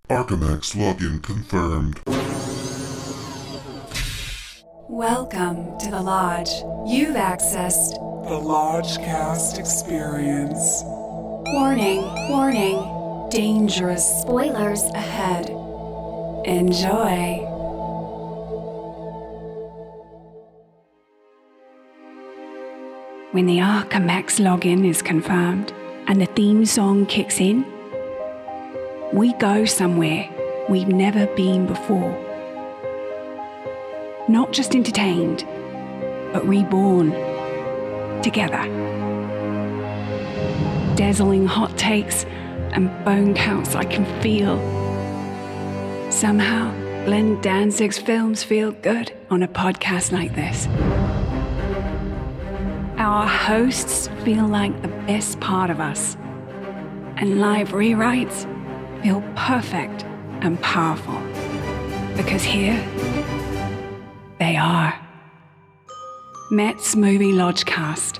Archimex login confirmed. Welcome to the Lodge. You've accessed the Lodgecast experience. Warning, warning. Dangerous spoilers ahead. Enjoy. When the Archimex login is confirmed and the theme song kicks in, we go somewhere we've never been before. Not just entertained, but reborn together. Dazzling hot takes and bone counts I can feel. Somehow, Glenn Danzig's films feel good on a podcast like this. Our hosts feel like the best part of us, and live rewrites feel perfect and powerful, because here they are. Met's Movie Lodgecast.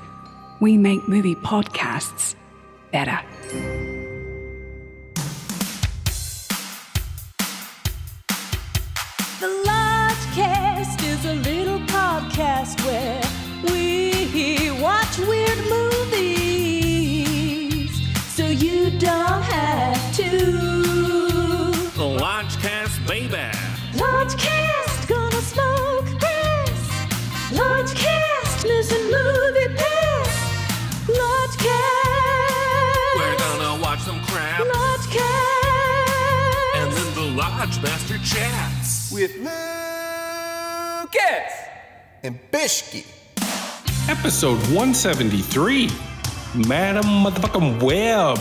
We make movie podcasts better. The Lodgecast is a little podcast where we watch weird movies, so you don't have to. The Lodgecast, baby. Lodgecast, gonna smoke this. Lodgecast, missing movie pass. Lodgecast, We're gonna watch some crap. Lodgecast, And then the Lodge Master chats. With Lucas and Bishki. Episode 173, Madam Motherfucking Web.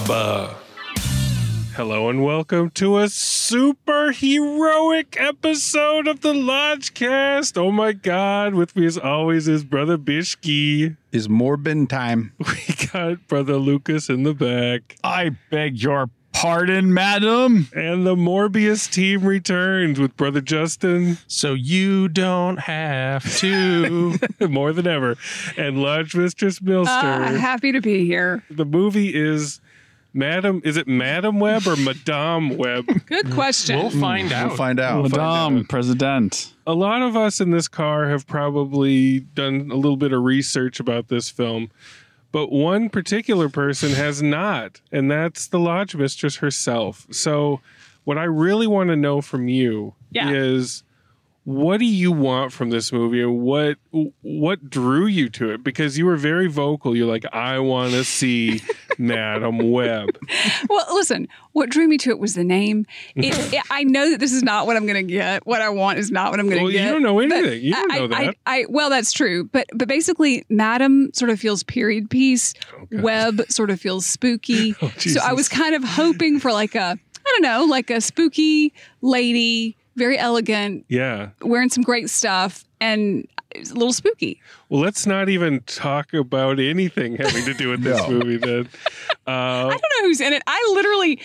Hello and welcome to a super heroic episode of the Lodgecast. Oh my God, with me as always is Brother Bishki. Is Morbin time. We got Brother Lucas in the back. I beg your pardon, madam. And the Morbius team returns with Brother Justin. So you don't have to. More than ever. And Lodge Mistress Milster. Happy to be here. The movie is is it Madam Web or Madame Web? Good question. We'll find out. Madame President. A lot of us in this car have probably done a little bit of research about this film, but one particular person has not, and that's the Lodge Mistress herself. So what I really want to know from you is, what do you want from this movie, and what drew you to it? Because you were very vocal. You're like, I want to see Madam Web. Well, listen, what drew me to it was the name. I know that this is not what I'm going to get. What I want is not what I'm going to get. Well, you don't know anything. You don't know that. Well, that's true. But basically, Madam sort of feels period piece. Web sort of feels spooky. So I was kind of hoping for like a spooky lady, very elegant, wearing some great stuff, and it's a little spooky. Well, let's not even talk about anything having to do with this movie then. I don't know who's in it. I literally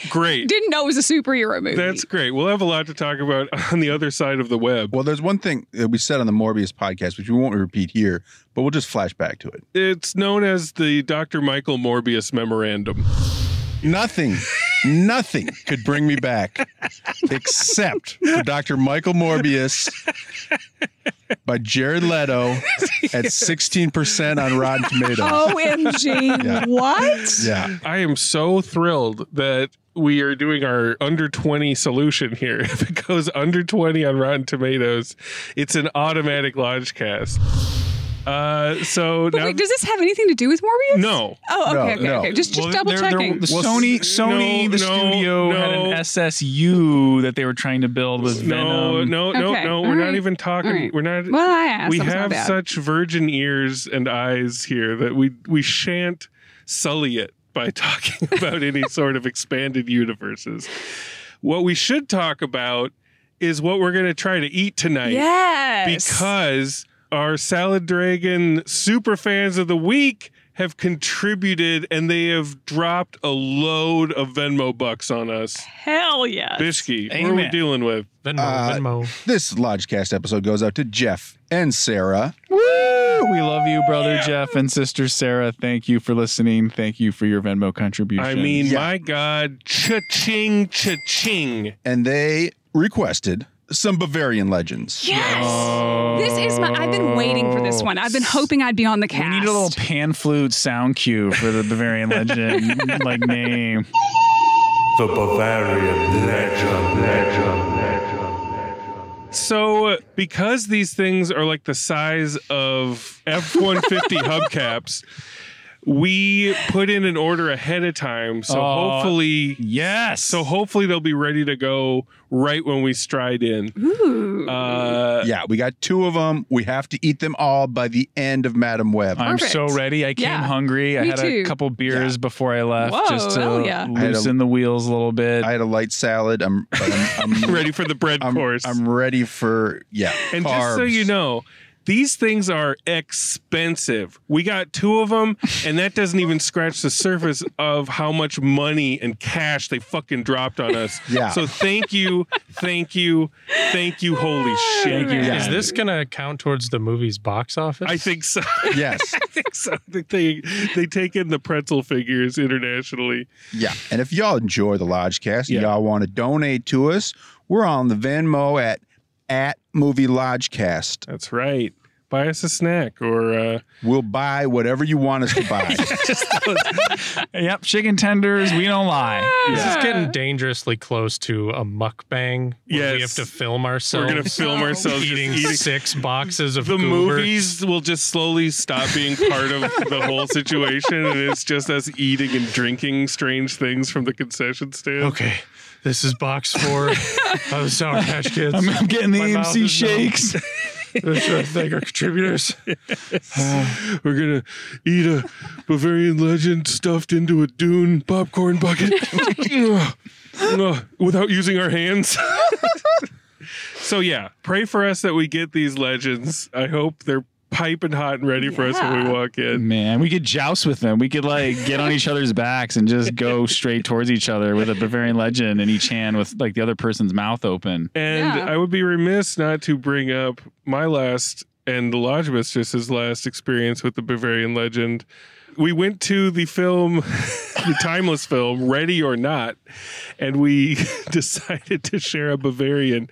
didn't know it was a superhero movie. That's great. We'll have a lot to talk about on the other side of the web. Well, there's one thing that we said on the Morbius podcast, which we won't repeat here, but we'll just flash back to it. It's known as the Dr. Michael Morbius Memorandum. Nothing could bring me back except for Dr. Michael Morbius by Jared Leto at 16% on Rotten Tomatoes. OMG, what? Yeah. I am so thrilled that we are doing our under 20 solution here. If it goes under 20 on Rotten Tomatoes, it's an automatic Lodgecast. Wait, does this have anything to do with Morbius? No. Oh, okay. Just double checking. Sony, the studio had an SSU that they were trying to build with Venom. No. We're not even talking. Right. We're not. Well, I asked. We have such virgin ears and eyes here that we shan't sully it by talking about any sort of expanded universes. What we should talk about is what we're going to try to eat tonight. Yes. Because our Salad Dragon super fans of the week have contributed, and they have dropped a load of Venmo bucks on us. Hell yes. Bishki, what are we dealing with? Venmo. This Lodgecast episode goes out to Jeff and Sarah. Woo! We love you, brother Jeff and sister Sarah. Thank you for listening. Thank you for your Venmo contribution. I mean, my God, cha-ching, cha-ching. And they requested some Bavarian legends. Yes. This is I've been waiting for this one. I've been hoping I'd be on the cast. We need a little pan flute sound cue for the Bavarian legend like name. The Bavarian legend. So, because these things are like the size of F-150 hubcaps, we put in an order ahead of time. So hopefully, So hopefully they'll be ready to go right when we stride in. Ooh. Yeah, we got 2 of them. We have to eat them all by the end of Madam Web. I'm so ready. I came hungry. I had a couple beers before I left just to loosen the wheels a little bit. I had a light salad. I'm ready for the bread course. I'm ready for, And carbs. just so you know, these things are expensive. We got 2 of them, and that doesn't even scratch the surface of how much money and cash they fucking dropped on us. Yeah. So thank you. Holy shit. Is this going to count towards the movie's box office? I think so. Yes. I think so. I think they take in the pretzel figures internationally. Yeah. And if y'all enjoy the Lodgecast and y'all want to donate to us, we're on the Venmo at Movie Lodgecast. That's right. Buy us a snack or we'll buy whatever you want us to buy. Yep, chicken tenders, we don't lie. This is getting dangerously close to a mukbang. Where we have to film ourselves. We're going to film ourselves eating 6 boxes of the goobers. movies will just slowly stop being part of the whole situation, and it's just us eating and drinking strange things from the concession stand. Okay. This is box 4 of the Sour Patch Kids. I'm getting the AMC shakes. Thank our contributors. We're going to eat a Bavarian legend stuffed into a Dune popcorn bucket without using our hands. So, pray for us that we get these legends. I hope they're piping hot and ready for us when we walk in. Man, we could joust with them. We could get on each other's backs and just go straight towards each other with a Bavarian legend in each hand with the other person's mouth open. And I would be remiss not to bring up my last and the Lodge Mistress's last experience with the Bavarian legend. We went to the film, the timeless film, Ready or Not, and we decided to share a Bavarian.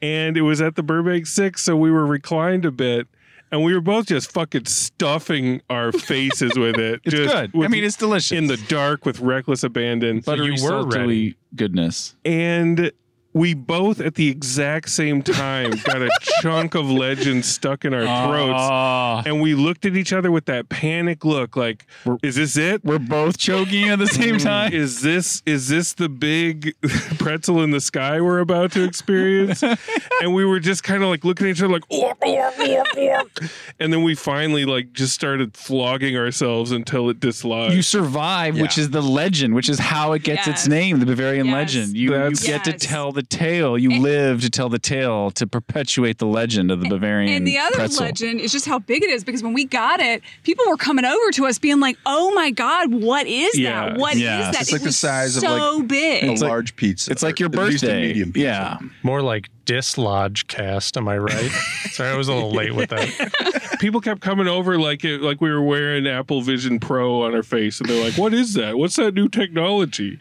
And it was at the Burbank 6, so we were reclined a bit. And we were both just fucking stuffing our faces with it. It's good. I mean, it's delicious. In the dark with reckless abandon. Buttery, salty goodness. And we both at the exact same time got a chunk of legend stuck in our throats. And we looked at each other with that panic look like, is this it? We're both choking at the same time. Is this the big pretzel in the sky we're about to experience? And we were just kind of looking at each other and then we finally just started flogging ourselves until it dislodged. You survive, which is the legend, which is how it gets its name, the Bavarian legend. You get to tell the tale. You live to tell the tale, to perpetuate the legend of the Bavarian And the other pretzel. legend is just how big it is, because when we got it, people were coming over to us being like, oh my God, what is that? What is that? It's like the size of so big. a large pizza. It's like your At least a birthday. medium pizza. Yeah. More like Lodgecast, am I right? Sorry, I was a little late with that. People kept coming over like we were wearing Apple Vision Pro on our face, and they're like, what is that? What's that new technology?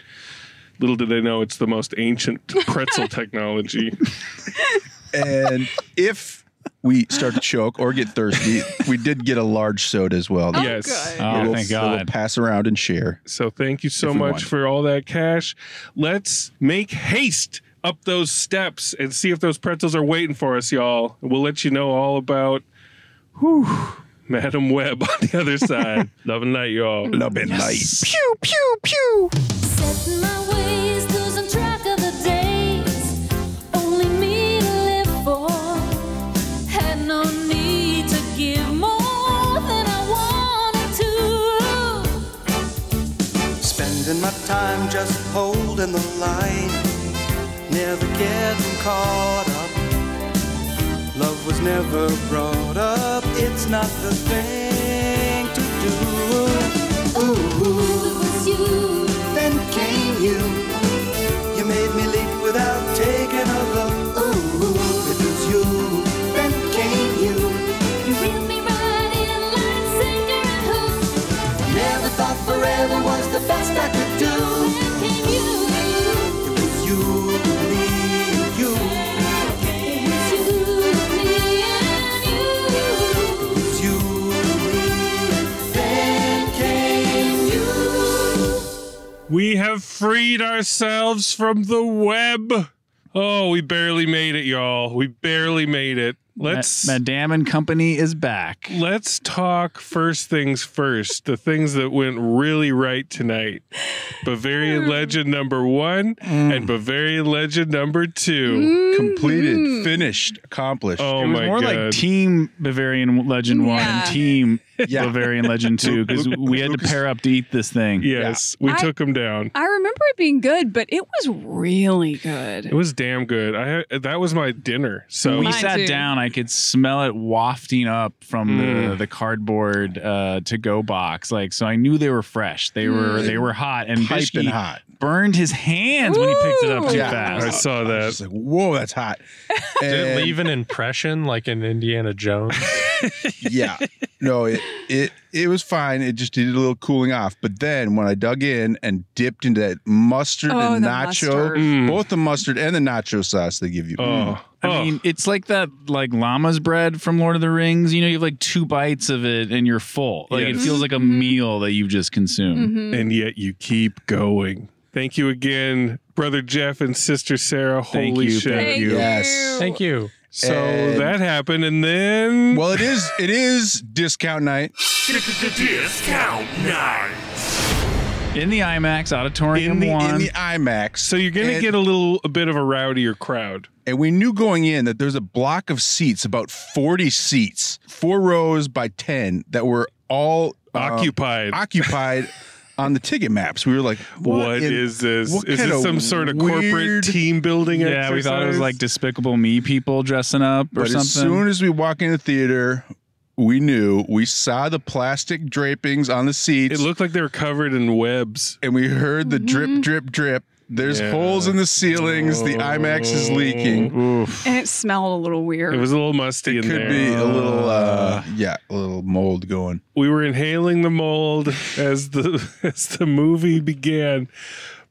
Little did they know it's the most ancient pretzel technology. And if we start to choke or get thirsty, we did get a large soda as well. Yes. Oh, thank God. We'll pass around and share. So thank you so much for all that cash. Let's make haste up those steps and see if those pretzels are waiting for us, y'all. We'll let you know all about Madam Web on the other side. Love and light, y'all. Love and light. Pew, pew, pew. Setting my ways, losing track of the days. Only me to live for. Had no need to give more than I wanted to. Spending my time just holding the line. Never getting caught up. Love was never brought up. It's not the thing to do. Ooh, it was you. Then came you. You made me leap without taking a look. Ooh, it was you. Then came you. You reeled me right in me, you. It's you, me, and you. It's you, me, then came you. We have freed ourselves from the web. Oh, we barely made it, y'all. We barely made it. Madame and Company is back. Let's talk first things first. The things that went really right tonight. Bavarian Legend #1 and Bavarian Legend #2. Completed, finished, accomplished. Oh It was my more God. like Team Bavarian Legend 1 Yeah. and Team Yeah. Bavarian Legend 2 because we had to pair up to eat this thing. Yes, we took them down. I remember it being good, but it was really good. It was damn good. That was my dinner. So When we Mine sat too. down, I could smell it wafting up from the cardboard to-go box. Like, so I knew they were fresh. They were hot, and Piping Bishki hot. burned his hands when he picked it up too Yeah. fast. I saw I was that. just like, whoa, that's hot. Did it And- leave an impression like in Indiana Jones? Yeah. No, it was fine. It just needed a little cooling off. But then when I dug in and dipped into that mustard Oh, and the nacho, mustard. both the mustard and the nacho sauce they give you. I mean, it's like that like llama's bread from Lord of the Rings. You know, you have like 2 bites of it and you're full. Like Yes. it feels like a meal that you've just consumed. And yet you keep going. Thank you again, Brother Jeff and Sister Sarah. Thank Holy you, shit. thank you. Yes. Thank you. So And- that happened, and then Well, it is discount night. Discount night. In the IMAX Auditorium In the 1. IMAX. so you're gonna And- get a bit of a rowdier crowd. And we knew going in that there's a block of seats, about 40 seats, 4 rows by 10 that were all Occupied. occupied on the ticket maps. We were like, What is this? what Is kind this of some sort of corporate weird- team building exercise? Yeah, we thought it was like Despicable Me people dressing up or But something. as soon as we walk in the theater, we saw the plastic drapings on the seats. It looked like they were covered in webs. and we heard the drip, drip, drip. There's Yeah. holes in the ceilings. The IMAX is leaking. Oof. And it smelled a little weird. It was a little musty in Could there. be a little, a little mold going. We were inhaling the mold as the movie began.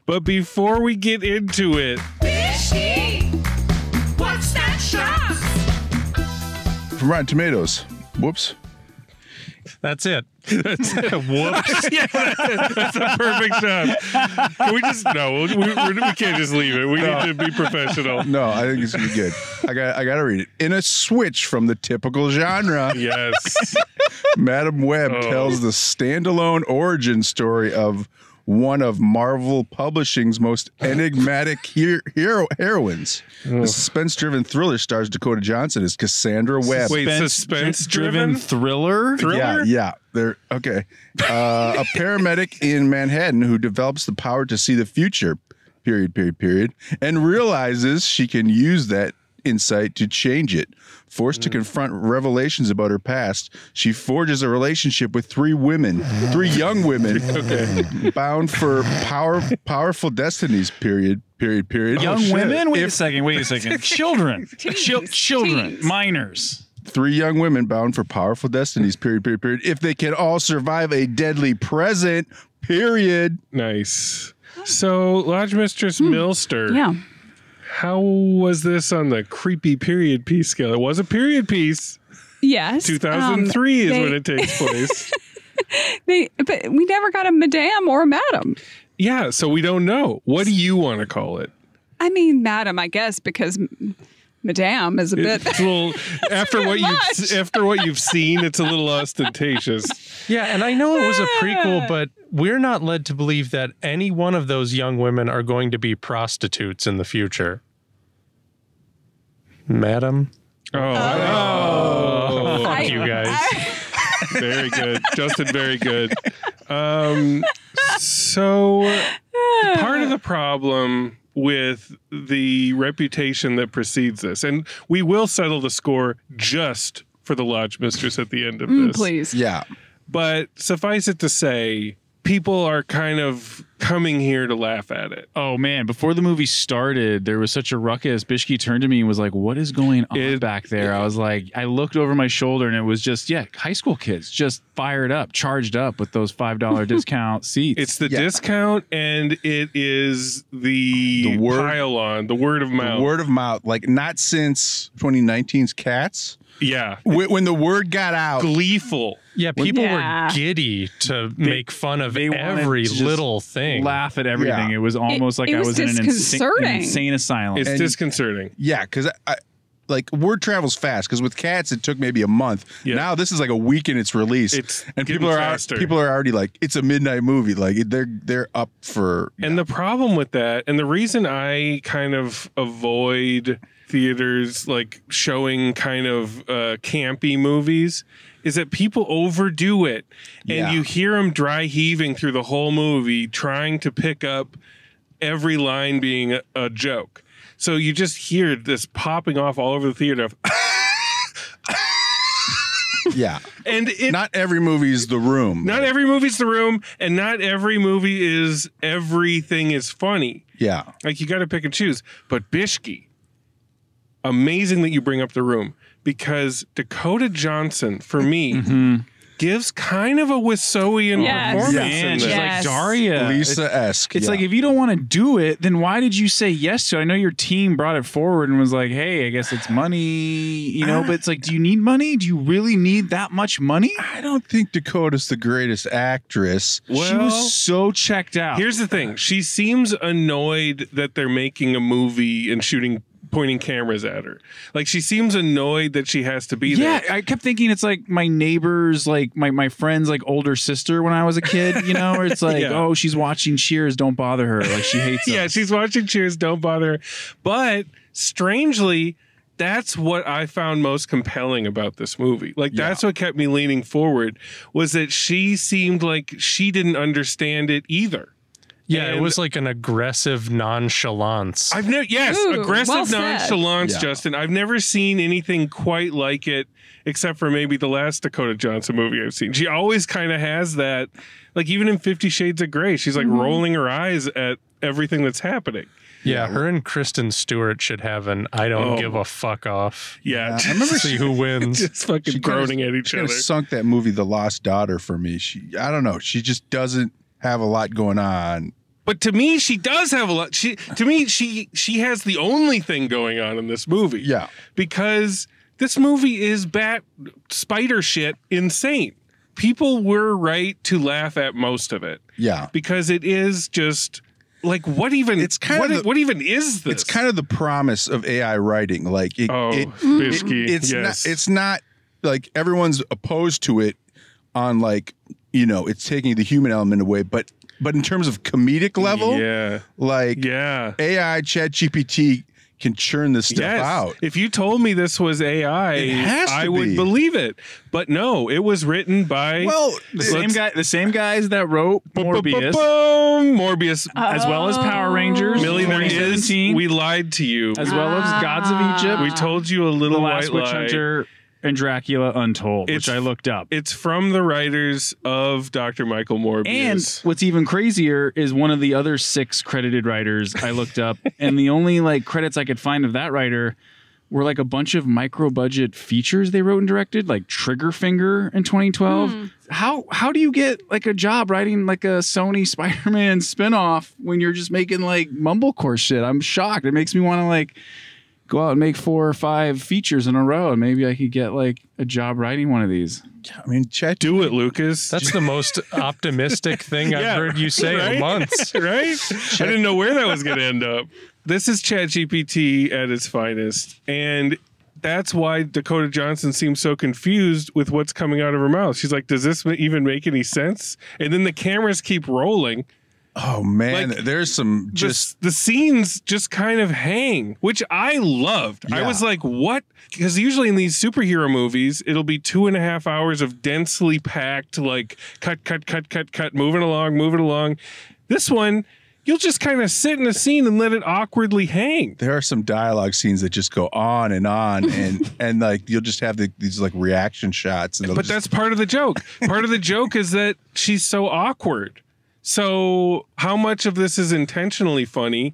But before we get into it, What's that shot? From Rotten Tomatoes. Whoops. That's it. whoops. Yeah, that's a perfect job. Can we just we can't just leave it. We need to be professional. No, I think it's gonna be good. I got to read it. In a switch from the typical genre, Yes. Madam Web tells the standalone origin story of one of Marvel Publishing's most enigmatic heroines. The suspense-driven thriller stars Dakota Johnson as Cassandra Webb. Wait, suspense-driven thriller? Yeah. They're okay. A paramedic in Manhattan who develops the power to see the future, period, and realizes she can use that insight to change it. Forced to confront revelations about her past, she forges a relationship with 3 young women, bound for powerful destinies, period. Young women? Wait a second. Children. Teens. Children. Teens. Minors. 3 young women bound for powerful destinies, period. If they can all survive a deadly present, period. Nice. So, Lodge Mistress Milster. Yeah. How was this on the creepy period piece scale? It was a period piece. Yes. 2003 is when it takes place. But we never got a madame or a madam. Yeah, so we don't know. What do you want to call it? I mean, madam, I guess, because madame is a bit. It's a little after what you've seen. It's a little ostentatious. Yeah, and I know it was a prequel, but we're not led to believe that any one of those young women are going to be prostitutes in the future. Madam? Oh. Fuck you guys. Very good. Justin, very good. So part of the problem with the reputation that precedes this, and we will settle the score just for the Lodge Mistress at the end of this. Please. Yeah. But suffice it to say, people are kind of coming here to laugh at it. Oh man, before the movie started, there was such a ruckus. Bishki turned to me and was like, what is going on back there? I was like, I looked over my shoulder and it was just, high school kids just fired up, charged up with those $5 discount seats. It's the discount, and it is the pile on, the word of mouth. The word of mouth, like not since 2019's Cats. Yeah. When the word got out. Gleeful. Yeah, people were giddy to make fun of every little thing. Laugh at everything. Yeah. It was almost like I was in an insane asylum. It's disconcerting. Yeah, because like word travels fast. Because with Cats, it took maybe a month. Yeah. Now this is like a week in its release, and people are already like, it's a midnight movie. Like they're up for. And the problem with that, and the reason I kind of avoid theaters like showing kind of campy movies, is that people overdo it, and you hear them dry heaving through the whole movie trying to pick up every line being a joke. So you just hear this popping off all over the theater of yeah. And not every movie is The Room. Not every movie's The Room, and not every movie is everything is funny. Yeah. Like you got to pick and choose. But Bishki, amazing that you bring up The Room, because Dakota Johnson, for me, gives kind of a Wiseauian performance. Man, she's like Daria. Lisa-esque. It's like, if you don't want to do it, then why did you say yes to it? I know your team brought it forward and was like, hey, I guess it's money, you know, but it's like, do you need money? Do you really need that much money? I don't think Dakota's the greatest actress. Well, she was so checked out. Here's the thing. She seems annoyed that they're making a movie and pointing cameras at her. Like, she seems annoyed that she has to be there. Yeah, I kept thinking it's like my neighbor's, like my friend's like older sister when I was a kid, you know, where it's like, oh, she's watching Cheers, don't bother her. Like, she hates us. Yeah, she's watching Cheers, don't bother her. But strangely, that's what I found most compelling about this movie. Like, that's what kept me leaning forward, was that she seemed like she didn't understand it either. Yeah, and it was like an aggressive nonchalance. Aggressive nonchalance, Justin. I've never seen anything quite like it, except for maybe the last Dakota Johnson movie I've seen. She always kind of has that, like even in 50 Shades of Grey, she's like rolling her eyes at everything that's happening. Yeah, her and Kristen Stewart should have an I don't give a fuck off. Yeah, I remember see who wins. Just fucking groaning at each other. She sunk that movie, The Lost Daughter, for me. I don't know. She just doesn't have a lot going on. But to me, she does have a lot. She has the only thing going on in this movie. Yeah. Because this movie is spider shit insane. People were right to laugh at most of it. Yeah. Because it is just like, what even is this? It's kind of the promise of AI writing. Like it's not like everyone's opposed to it on, like, you know, it's taking the human element away, but in terms of comedic level, AI ChatGPT can churn this stuff out. If you told me this was AI, I would believe it. But no, it was written by the same guys that wrote Morbius, as well as Power Rangers. Millie, we lied to you. As well as Gods of Egypt. We told you a little white lie. Hunter and Dracula Untold, which I looked up. It's from the writers of Dr. Michael Morbius. And what's even crazier is one of the other 6 credited writers I looked up, and the only like credits I could find of that writer were like a bunch of micro budget features they wrote and directed, like Trigger Finger in 2012. How do you get like a job writing like a Sony Spider-Man spinoff when you're just making like mumblecore shit? I'm shocked. It makes me want to like go out and make 4 or 5 features in a row, and maybe I could get like a job writing one of these. I mean, do it, Lucas. That's the most optimistic thing I've heard you say in months. Right? I didn't know where that was going to end up. This is ChatGPT at its finest, and that's why Dakota Johnson seems so confused with what's coming out of her mouth. She's like, does this even make any sense? And then the cameras keep rolling. Oh man, like, there's some the scenes just kind of hang, which I loved. I was like, what? Because usually in these superhero movies, it'll be 2.5 hours of densely packed, like cut, moving along. This one, you'll just kind of sit in a scene and let it awkwardly hang. There are some dialogue scenes that just go on and like you'll just have these like reaction shots. But that's part of the joke. Part of the joke is that she's so awkward. So how much of this is intentionally funny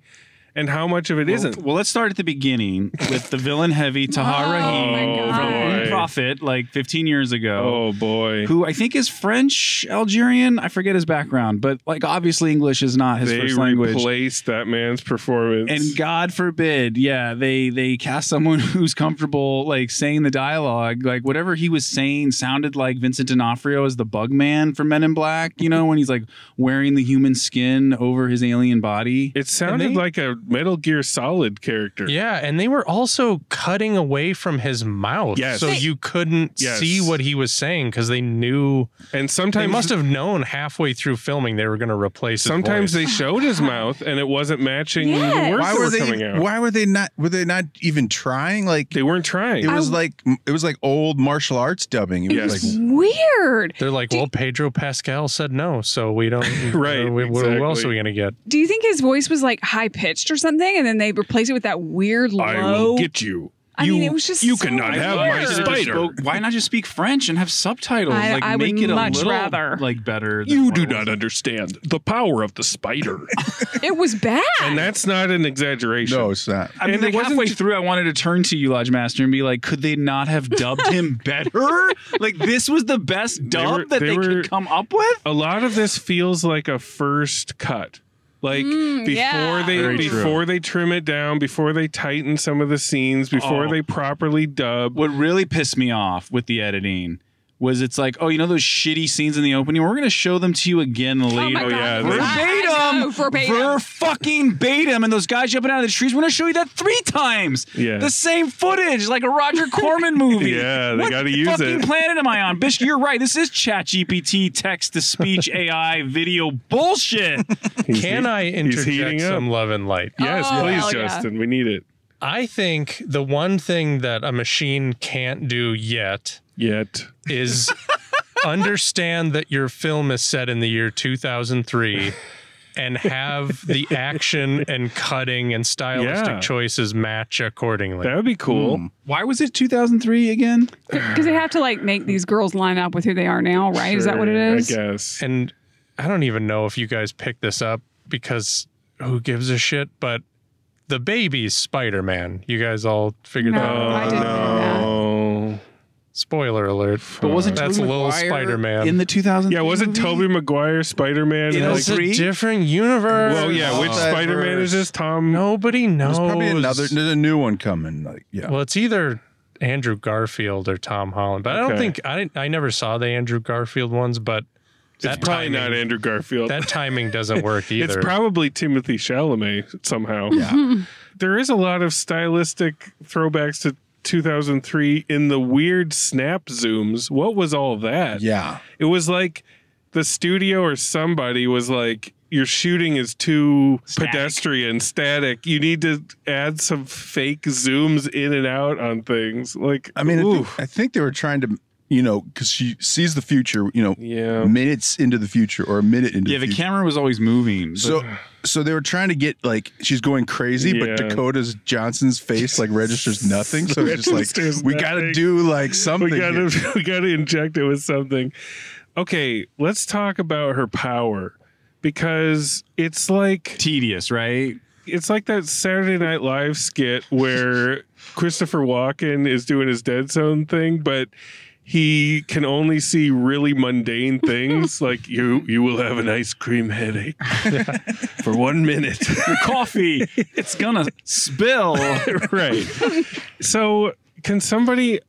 and how much of it isn't? Well, let's start at the beginning with the villain heavy Tahar Rahim from Prophet, like 15 years ago. Oh, boy. Who I think is French, Algerian. I forget his background, but like obviously English is not his first language. They replaced that man's performance. And God forbid, they cast someone who's comfortable like saying the dialogue. Like whatever he was saying sounded like Vincent D'Onofrio as the Bug Man from Men in Black, you know, when he's like wearing the human skin over his alien body. It sounded like a Metal Gear Solid character. Yeah, and they were also cutting away from his mouth. Yes. So you couldn't see what he was saying because they knew. And sometimes they must have known halfway through filming they were going to replace his Sometimes voice. they showed his mouth and it wasn't matching the words that were coming out. Why were they not? Were they not even trying? Like they weren't trying. It was like old martial arts dubbing. It was like weird. They're like, well, Pedro Pascal said no, so we don't. Right. What else are we going to get? Do you think his voice was like high pitched or something, and then they replaced it with that weird low? I will get you. I mean, it was just you so cannot have my weird. spider. Why not just speak French and have subtitles? I make would it a much little rather. like better. You do not understand the power of the spider. It was bad. And that's not an exaggeration. No, it's not. I mean, like halfway through, I wanted to turn to you, Lodge Master, and be like, could they not have dubbed him better? Like, this was the best dub that they could come up with? A lot of this feels like a first cut. Like before they trim it down, before they tighten some of the scenes, before they properly dub. What really pissed me off with the editing was it's like, oh, you know those shitty scenes in the opening? We're going to show them to you again later. Oh, yeah. Verbatim. Fucking Batum. And those guys jumping out of the trees, we're going to show you that 3 times. Yeah. The same footage, like a Roger Corman movie. Yeah, they got to use What fucking it. planet am I on? Bitch, you're right. This is ChatGPT, text-to-speech, AI, video bullshit. Can I interject some love and light? Yes, please, Justin. We need it. I think the one thing that a machine can't do yet is understand that your film is set in the year 2003 and have the action and cutting and stylistic choices match accordingly. That would be cool. Why was it 2003 again? Because they have to like make these girls line up with who they are now, right? Is that what it is? I guess. And I don't even know if you guys picked this up because who gives a shit, but the baby's Spider-Man. You guys all figured that out? I didn't know that. Spoiler alert. But wasn't that's Tobey little Maguire Spider-Man in the 2000? Yeah, wasn't Tobey Maguire Spider-Man? It's a different universe. Well, yeah, which Spider-Man is this? Tom? Nobody knows. There's probably there's a new one coming. Like, yeah. Well, it's either Andrew Garfield or Tom Holland, but I don't think I never saw the Andrew Garfield ones, but It's probably not Andrew Garfield. That timing doesn't work either. It's probably Timothée Chalamet somehow. Yeah. There is a lot of stylistic throwbacks to 2003 in the weird snap zooms. What was all that? Yeah. It was like the studio or somebody was like, your shooting is too pedestrian, static. You need to add some fake zooms in and out on things. Like, I mean, I think they were trying to, you know, because she sees the future, you know, minutes into the future or a minute into the future. Yeah, the camera was always moving. So they were trying to get like she's going crazy, but Dakota Johnson's face like registers nothing. So it's just like we got to do like something. We got to inject it with something. Okay, let's talk about her power because it's like tedious, right? It's like that Saturday Night Live skit where Christopher Walken is doing his Dead Zone thing, but he can only see really mundane things like you will have an ice cream headache for 1 minute. Your coffee, it's gonna spill. Right. So can somebody,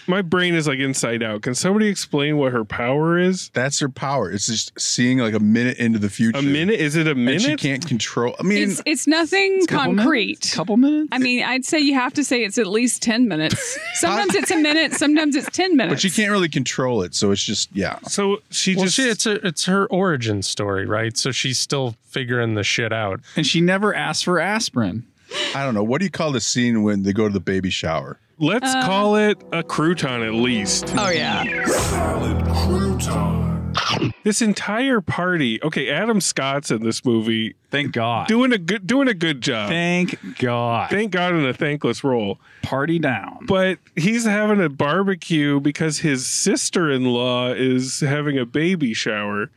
my brain is like inside out. Can somebody explain what her power is? That's her power. It's just seeing like a minute into the future. A minute? Is it a minute? And she can't control. I mean, it's nothing concrete. Couple minutes? I mean, I'd say you have to say it's at least 10 minutes. Sometimes it's a minute, sometimes it's 10 minutes. But she can't really control it, so it's just So it's her origin story, right? So she's still figuring the shit out, and she never asked for aspirin. I don't know. What do you call the scene when they go to the baby shower? Let's call it a crouton at least. Oh, yeah. Salad crouton. This entire party. Okay, Adam Scott's in this movie. Thank God. Doing a good job. Thank God. Thank God in a thankless role. Party down. But he's having a barbecue because his sister-in-law is having a baby shower.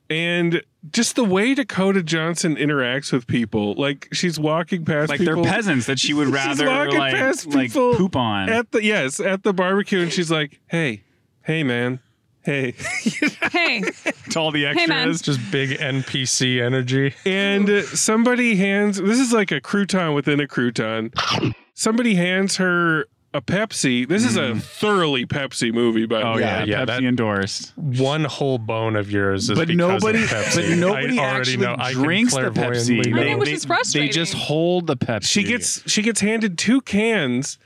And just the way Dakota Johnson interacts with people, like she's walking past like people, they're peasants that she would rather like poop on at the barbecue, and she's like, hey man, hey Hey, to all the extras. Hey, man. Just big NPC energy. and somebody hands, this is like a crouton within a crouton, somebody hands her a Pepsi. This is a thoroughly Pepsi movie, by the way. Yeah, Pepsi endorsed. One whole bone of yours is But because nobody, of Pepsi. but nobody I already actually know. I can drinks the clairvoyantly Pepsi. know. I know, which is frustrating. They just hold the Pepsi. She gets handed 2 cans,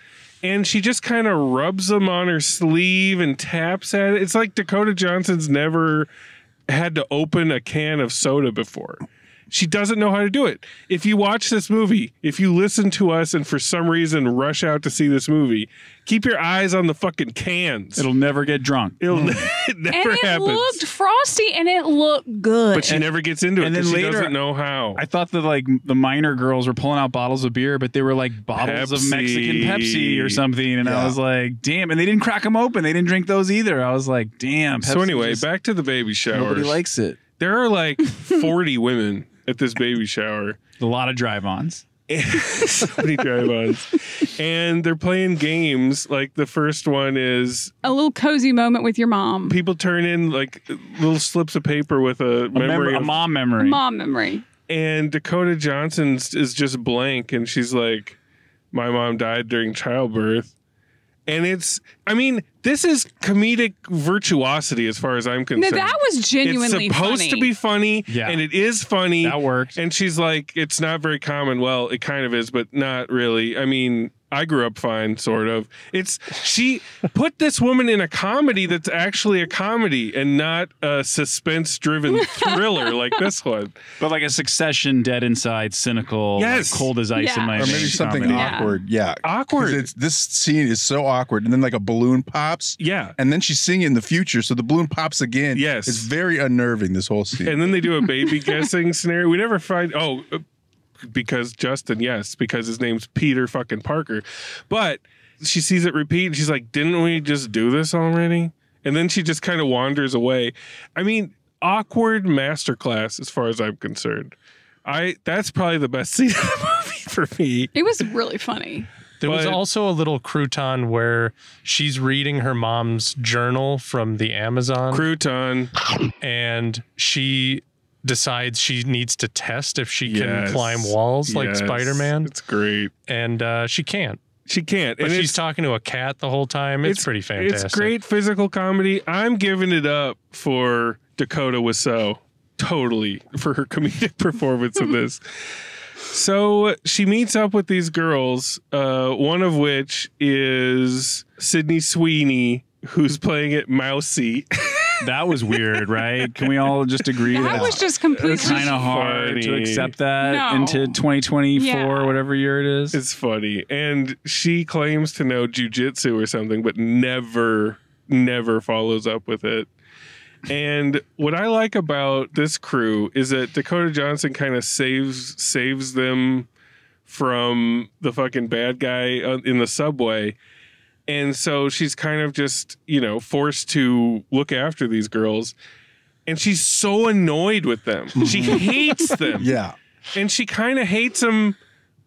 and she just kind of rubs them on her sleeve and taps at it. It's like Dakota Johnson's never had to open a can of soda before. She doesn't know how to do it. If you watch this movie, if you listen to us and for some reason rush out to see this movie, keep your eyes on the fucking cans. It'll never get drunk. It never and it happens. looked frosty and it looked good. But she never gets into it and then because she later, doesn't know how. I thought that like the minor girls were pulling out bottles of beer, but they were like bottles of Mexican Pepsi or something. And I was like, damn. And they didn't crack them open. They didn't drink those either. I was like, damn. Pepsi So anyway, back to the baby shower. Nobody likes it. There are like 40 women at this baby shower. A lot of drive-ons. So many drive-ons. And they're playing games. Like the first one is a little cozy moment with your mom. people turn in like little slips of paper with a memory. A mom memory. A mom memory. And Dakota Johnson is just blank. And she's like, my mom died during childbirth. And this is comedic virtuosity as far as I'm concerned. No, that was genuinely It's supposed funny. to be funny, and it is funny. That works. And she's like, it's not very common. Well, it kind of is, but not really. I mean, I grew up fine, sort of. She put this woman in a comedy that's actually a comedy and not a suspense-driven thriller like this one. But like a Succession, dead inside, cynical, Yes. like cold as ice in my Or maybe something comedy. awkward. Yeah. Awkward. This scene is so awkward. And then like a balloon pops. Yeah. And then she's singing in the future. So the balloon pops again. Yes. It's very unnerving, this whole scene. And then they do a baby guessing scenario. We never find, because Justin, yes, because his name's Peter fucking Parker. But she sees it repeat and she's like, didn't we just do this already? And then she just kind of wanders away. I mean, awkward masterclass as far as I'm concerned. That's probably the best scene of the movie for me. It was really funny. There was also a little crouton where she's reading her mom's journal from the Amazon. Crouton. And she decides she needs to test if she can climb walls like Spider-Man. It's great. And she can't. She can't. But And she's talking to a cat the whole time. It's pretty fantastic. It's great physical comedy. I'm giving it up for Dakota Wiseau. Totally. For her comedic performance of this. So she meets up with these girls, one of which is Sydney Sweeney, who's playing it Mousy. That was weird, right? Can we all just agree That was just completely kind of hard to accept that No. into 2024 Yeah. whatever year it is? It's funny. And she claims to know jujitsu or something, but never follows up with it. And what I like about this crew is that Dakota Johnson kind of saves them from the fucking bad guy in the subway. And so she's kind of just, forced to look after these girls. And she's so annoyed with them. She hates them. Yeah. And she kind of hates them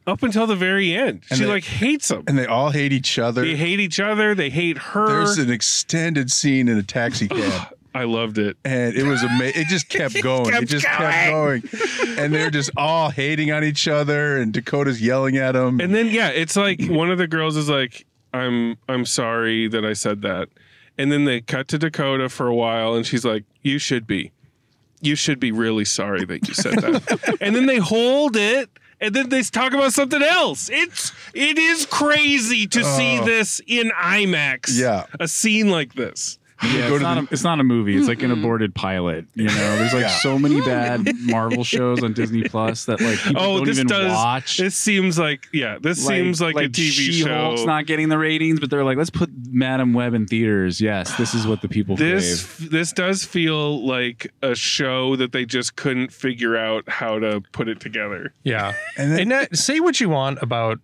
up until the very end. And She they- hates them. And they all hate each other. They hate each other. They hate her. There's an extended scene in a taxi cab. I loved it. And it was amazing. It just kept going. It just kept going. And they're just all hating on each other. And Dakota's yelling at them. And then, it's like one of the girls is like, I'm sorry that I said that. And then they cut to Dakota for a while. And she's like, you should be really sorry that you said that. And then they hold it. And then they talk about something else. It is crazy to see this in IMAX. Yeah. A scene like this. Yeah, it's not a movie. It's like an aborted pilot. There's like so many bad Marvel shows on Disney Plus that like people don't even watch. This seems like seems like a TV She-Hulk's show. not getting the ratings, but they're like, let's put Madam Web in theaters. Yes, this is what the people crave. This does feel like a show that they just couldn't figure out how to put it together. Yeah. And then, say what you want about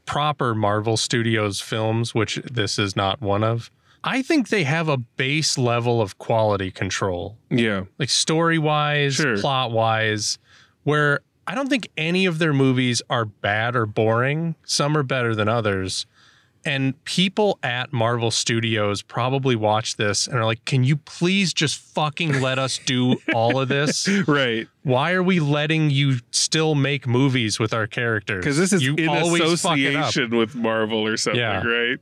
proper Marvel Studios films, which this is not one of. I think they have a base level of quality control. Yeah. Like story-wise, plot-wise, where I don't think any of their movies are bad or boring. Some are better than others. And people at Marvel Studios probably watch this and are like, can you please just fucking let us do all of this? Right. Why are we letting you still make movies with our characters? Because this is you in always association with Marvel or something, right?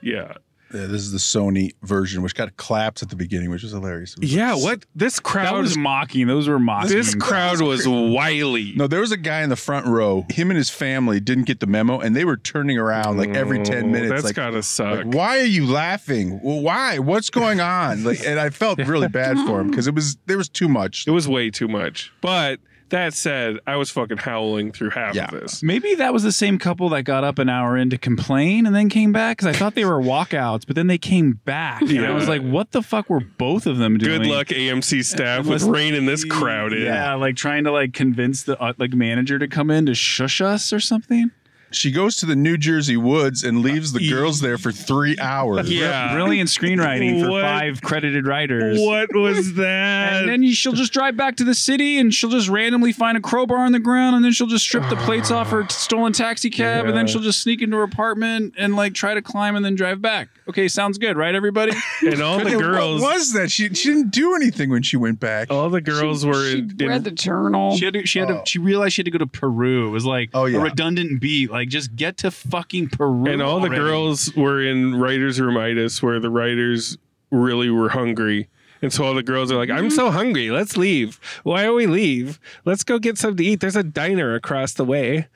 Yeah. This is the Sony version, which got claps at the beginning, which was hilarious. Yeah, what? This crowd... That was mocking. Those were mocking. This crowd was wily. No, there was a guy in the front row. Him and his family didn't get the memo, and they were turning around like every 10 minutes. That's like, gotta suck. Like, why are you laughing? Well, why? What's going on? Like, and I felt really bad for him because there was too much. It was way too much. But that said, I was fucking howling through half of this. Maybe that was the same couple that got up an hour in to complain and then came back, because I thought they were walkouts, but then they came back. And I was like, what the fuck were both of them doing? Good luck, AMC staff, with reining this crowd in. Yeah, like trying to like convince the manager to come in to shush us or something. She goes to the New Jersey woods and leaves the girls there for 3 hours. Yeah. Brilliant screenwriting for 5 credited writers. What was that? And then she'll just drive back to the city and she'll just randomly find a crowbar on the ground, and then she'll just strip the plates off her stolen taxi cab, and then she'll just sneak into her apartment and like try to climb and then drive back. Okay, sounds good, right, everybody? And all the girls... What was that? She didn't do anything when she went back. All the girls were... She read the journal. She realized she had to go to Peru. It was like a redundant beat. Like, just get to fucking Peru. And all the girls were in writer's roomitis, where the writers really were hungry. And so all the girls are like, I'm so hungry. Let's leave. Why don't we leave? Let's go get something to eat. There's a diner across the way.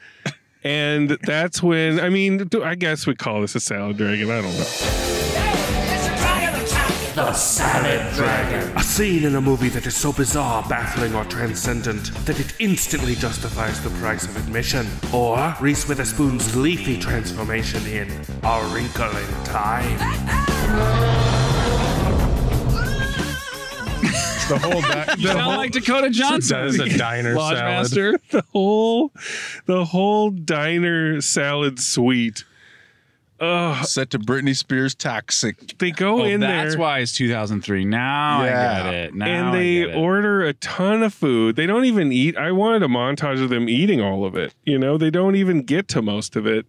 And that's when, I mean, I guess we call this a salad dragon. I don't know. The Salad Dragon. A scene in a movie that is so bizarre, baffling, or transcendent that it instantly justifies the price of admission. Or Reese Witherspoon's leafy transformation in A Wrinkle in Time. The whole you sound like Dakota Johnson. That is a diner Lodge salad. Master. The whole diner salad suite. Set to Britney Spears' Toxic. They go in there. That's why it's 2003. Now I get it. And they order a ton of food. They don't even eat. I wanted a montage of them eating all of it. You know, they don't even get to most of it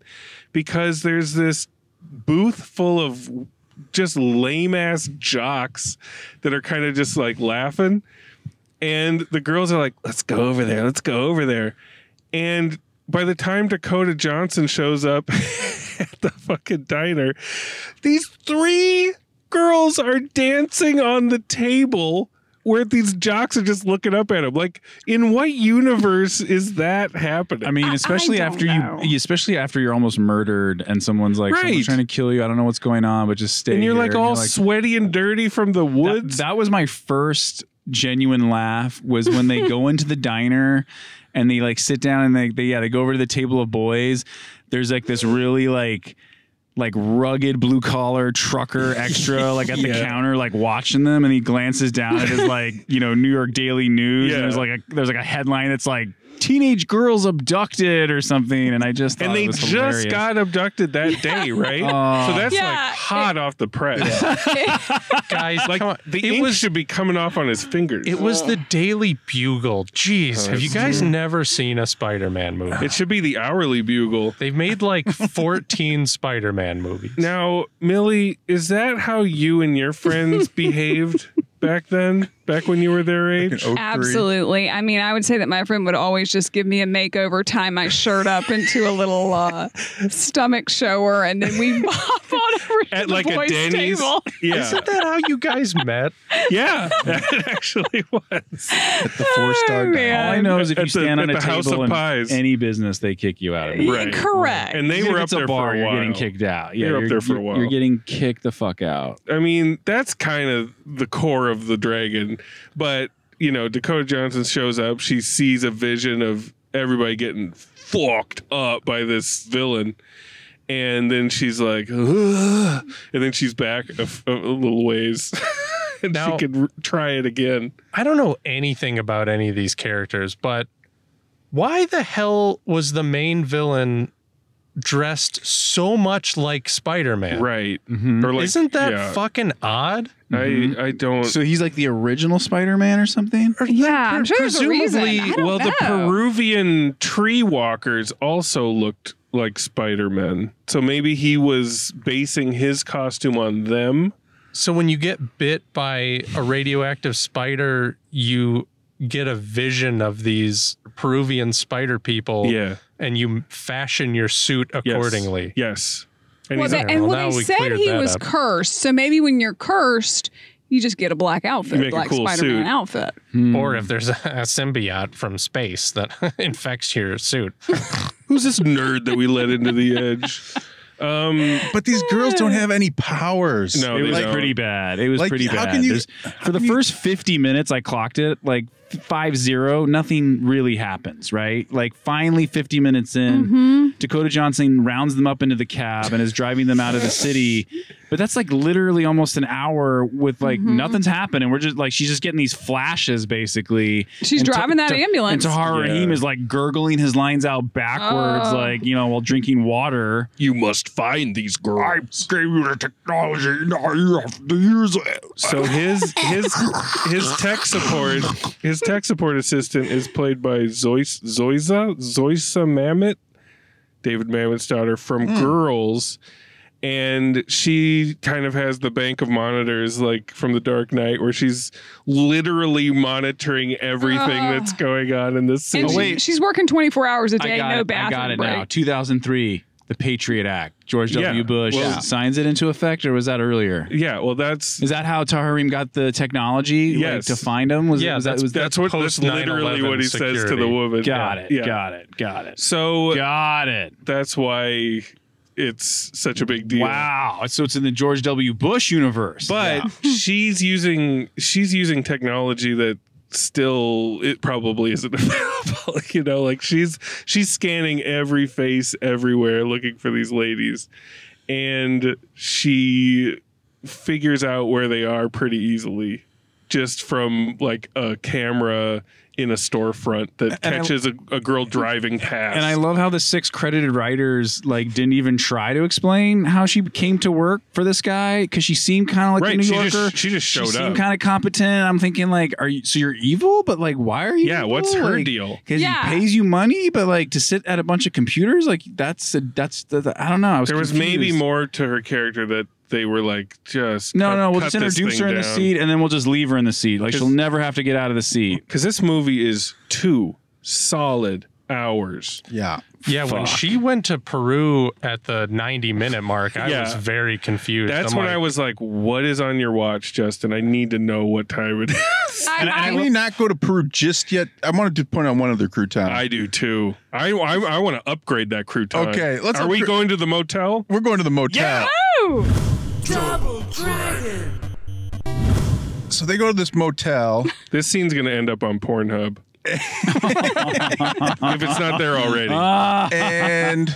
because there's this booth full of just lame ass jocks that are kind of just like laughing. And the girls are like, let's go over there. Let's go over there. And by the time Dakota Johnson shows up at the fucking diner, these 3 girls are dancing on the table where these jocks are just looking up at him. Like, in what universe is that happening? I mean, especially after you're almost murdered and someone's like, someone's trying to kill you. I don't know what's going on, but just stay. And you're here. like all sweaty and dirty from the woods. That was my first genuine laugh, was when they go into the diner and they like sit down and they go over to the table of boys. There's like this really like rugged blue collar trucker extra like at the counter, like watching them, and he glances down at his like, you know, New York Daily News, and there's like a headline that's like, teenage girls abducted or something, and I just thought they it was just hilarious. got abducted that day, right? So that's like hot off the press. Guys, like the ink should be coming off on his fingers. It was the Daily Bugle. Jeez, have you guys never seen a Spider-Man movie? It should be the Hourly Bugle. They've made like 14 Spider-Man movies. Now, Millie, is that how you and your friends behaved back then? Back when you were their age? Absolutely. I mean, I would say that my friend would always just give me a makeover, tie my shirt up into a little stomach shower, and then we hop on over to the like boys' a Denny's table. Yeah. Isn't that how you guys met? Yeah, it actually was. At the 4-star man. All I know is if you stand on a House table of in Pies. any business, they kick you out of it. Right. Correct. And they Even were if up it's a there bar, for a you're while. getting kicked out. Yeah, You're up there for a while. You're getting kicked the fuck out. I mean, that's kind of the core of the dragon. But, you know, Dakota Johnson shows up. She sees a vision of everybody getting fucked up by this villain. And then she's like, ugh. And then she's back a little ways. And Now, she could try it again. I don't know anything about any of these characters, but why the hell was the main villain dressed so much like Spider-Man. Right. Or like, isn't that fucking odd? I don't. So he's like the original Spider-Man or something? Yeah, I'm sure there's a reason. I don't know. The Peruvian tree walkers also looked like Spider-Man. So maybe he was basing his costume on them. So when you get bit by a radioactive spider, you get a vision of these Peruvian spider people. Yeah. And you fashion your suit accordingly. Yes. And Well, they said he was cursed. So maybe when you're cursed, you just get a black outfit, black Spider-Man outfit. Or if there's a symbiote from space that infects your suit. Who's this nerd that we let into the edge? But these girls don't have any powers. No, it was pretty bad. It was Like, pretty how bad. can you- For the first 50 minutes, I clocked it like 5-0. Nothing really happens, right? Like finally 50 minutes in, Dakota Johnson rounds them up into the cab and is driving them out of the city. But that's like literally almost an hour with like nothing's happening. We're just like, she's just getting these flashes basically. She's driving that ambulance. And Tahar Rahim is like gurgling his lines out backwards, like, you know, while drinking water. You must find these girls. I gave you the technology. Now you have to use it. So his tech support assistant is played by Zoisa Mamet, David Mamet's daughter from Girls. And she kind of has the bank of monitors like from The Dark Knight where she's literally monitoring everything that's going on in this city. And she's working 24 hours a day, no bathroom I got it break. now. 2003, the Patriot Act. George W. Bush signs it into effect, or was that earlier? Yeah, well, is that how Tahar Rahim got the technology like, to find him? That's literally what he says to the woman. Got it. So got it. That's why it's such a big deal. Wow. So it's in the George W. Bush universe. But she's using technology that still it probably isn't available. You know, like she's scanning every face everywhere looking for these ladies. And she figures out where they are pretty easily just from like a camera in a storefront that catches a girl driving past. And I love how the 6 credited writers like didn't even try to explain how she came to work for this guy because she seemed kind of like a New Yorker. She just showed up. She seemed kind of competent. I'm thinking like, you're evil, but like, why are you? Yeah, evil? what's her like, deal? Because he pays you money, but like to sit at a bunch of computers, like that's I don't know. There was maybe more to her character that they were like, just we'll just introduce her in the seat and then we'll just leave her in the seat. Like she'll never have to get out of the seat. Because this movie is 2 solid hours. Yeah. Yeah, when she went to Peru at the 90-minute mark, I was very confused. That's when I was like, what is on your watch, Justin? I need to know what time it is. Can we not go to Peru just yet? I wanted to point out one other crouton. I do too. I want to upgrade that crouton. Okay, Are we going to the motel? We're going to the motel. Yeah! Double Dragon. So they go to this motel. This scene's going to end up on Pornhub. If it's not there already. And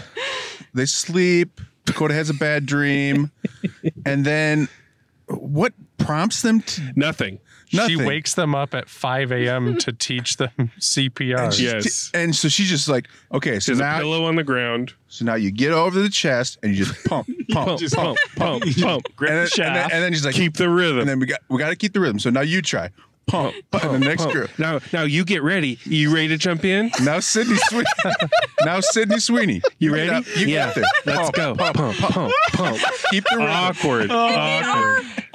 they sleep. Dakota has a bad dream. And then what prompts them to... Nothing. She wakes them up at 5 a.m. to teach them CPR. Yes. And so she's just like, okay, so there's now... a pillow on the ground. So now you get over the chest and you just pump. Grab the shaft. And then she's like... Keep the rhythm. And then we got to keep the rhythm. So now you try. Pump. And the next girl. Now you get ready. You ready to jump in? Now Sydney Sweeney. You ready? You got there. Let's go. Pump. Keep the rhythm. Awkward.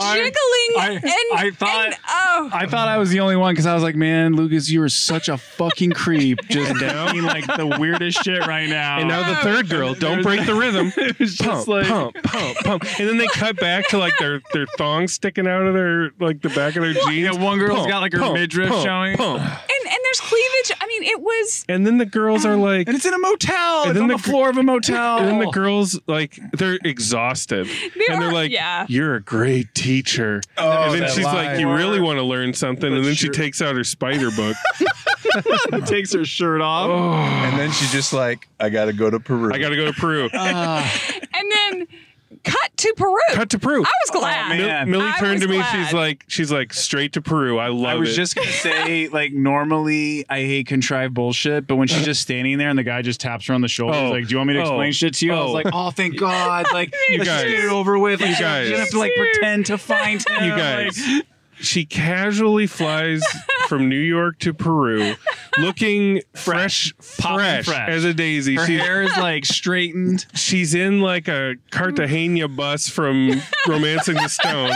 Jiggling I thought I was the only one because I was like, man, Lucas, you are such a fucking creep. Just doing like the weirdest shit right now. And now the third girl, don't break the rhythm. It was just pump. And then they cut back to like their thongs sticking out of their like the back of their jeans. Yeah, one girl's got like her midriff showing. And there's cleavage. I mean, it was. And then the girls are like, and it's in a motel. It's on the floor of a motel. And then the girls like they're exhausted, they're like, "You're a great teacher." And then she's like, "You really want to learn something?" And then she takes out her spider book, takes her shirt off, and then she's just like, "I got to go to Peru." And then cut to Peru. Cut to Peru. I was glad. Oh, man. Millie I turned was to me. glad. She's like straight to Peru. I love it. I was just gonna say, like, normally I hate contrived bullshit, but when she's just standing there and the guy just taps her on the shoulder, he's like, "Do you want me to explain shit to you?" I was like, "Oh, thank God!" Like, let's just get it over with. Like, you guys, you don't have to like pretend to find him. You guys. Like, she casually flies from New York to Peru, looking fresh as a daisy. Her hair is like straightened. She's in like a Cartagena bus from Romancing the Stone.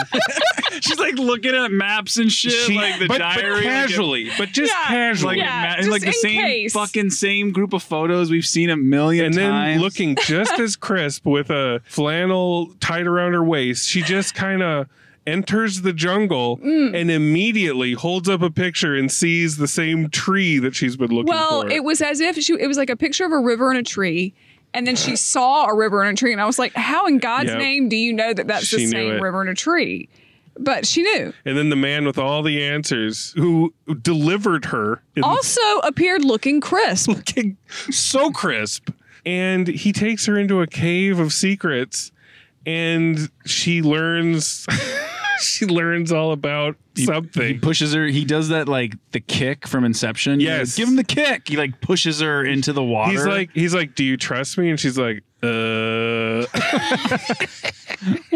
She's like looking at maps and shit, like the diary, but casually, but just casually, and like the same group of photos we've seen a million times. And then looking just as crisp with a flannel tied around her waist. She just kind of enters the jungle and immediately holds up a picture and sees the same tree that she's been looking for. Well, it was as if it was like a picture of a river and a tree. And then she saw a river and a tree. And I was like, how in God's name do you know that that's the same river and a tree? But she knew. And then the man with all the answers who delivered her also appeared looking crisp. Looking so crisp. And he takes her into a cave of secrets and she learns she learns all about something. He pushes her. He does that like the kick from Inception. Yes. Give him the kick. He like pushes her into the water. He's like, do you trust me? And she's like, Well,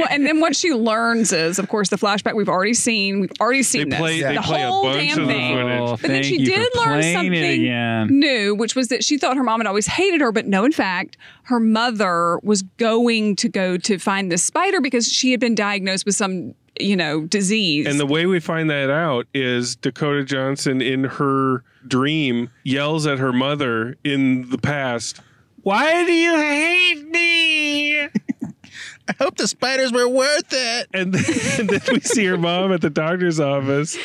and then what she learns is, of course, the flashback we've already seen. We've already seen They play the a whole bunch damn of the thing. footage. But then she did learn something new, which was that she thought her mom had always hated her, but no, in fact, her mother was going to go to find this spider because she had been diagnosed with some, disease. And the way we find that out is Dakota Johnson in her dream yells at her mother in the past, "Why do you hate me?" I hope the spiders were worth it. And then we see her mom at the doctor's office,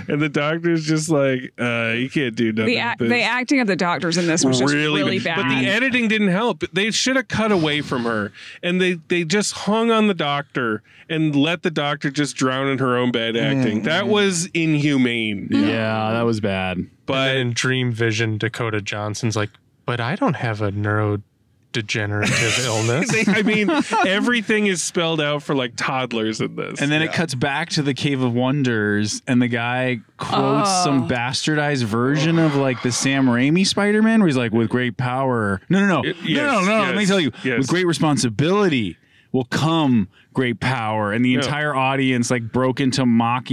and the doctor's just like, you can't do nothing. The acting of the doctors in this was just really bad. But the editing didn't help. They should have cut away from her, and they just hung on the doctor and let the doctor just drown in her own bad acting. That was inhumane. Yeah, that was bad. But in Dream Vision, Dakota Johnson's like, but I don't have a neurodegenerative illness. I mean, everything is spelled out for like toddlers in this. And then it cuts back to the Cave of Wonders, and the guy quotes some bastardized version of like the Sam Raimi Spider-Man, where he's like, "With great power." No. Let me tell you, with great responsibility will come great power, and the entire audience like broke into mock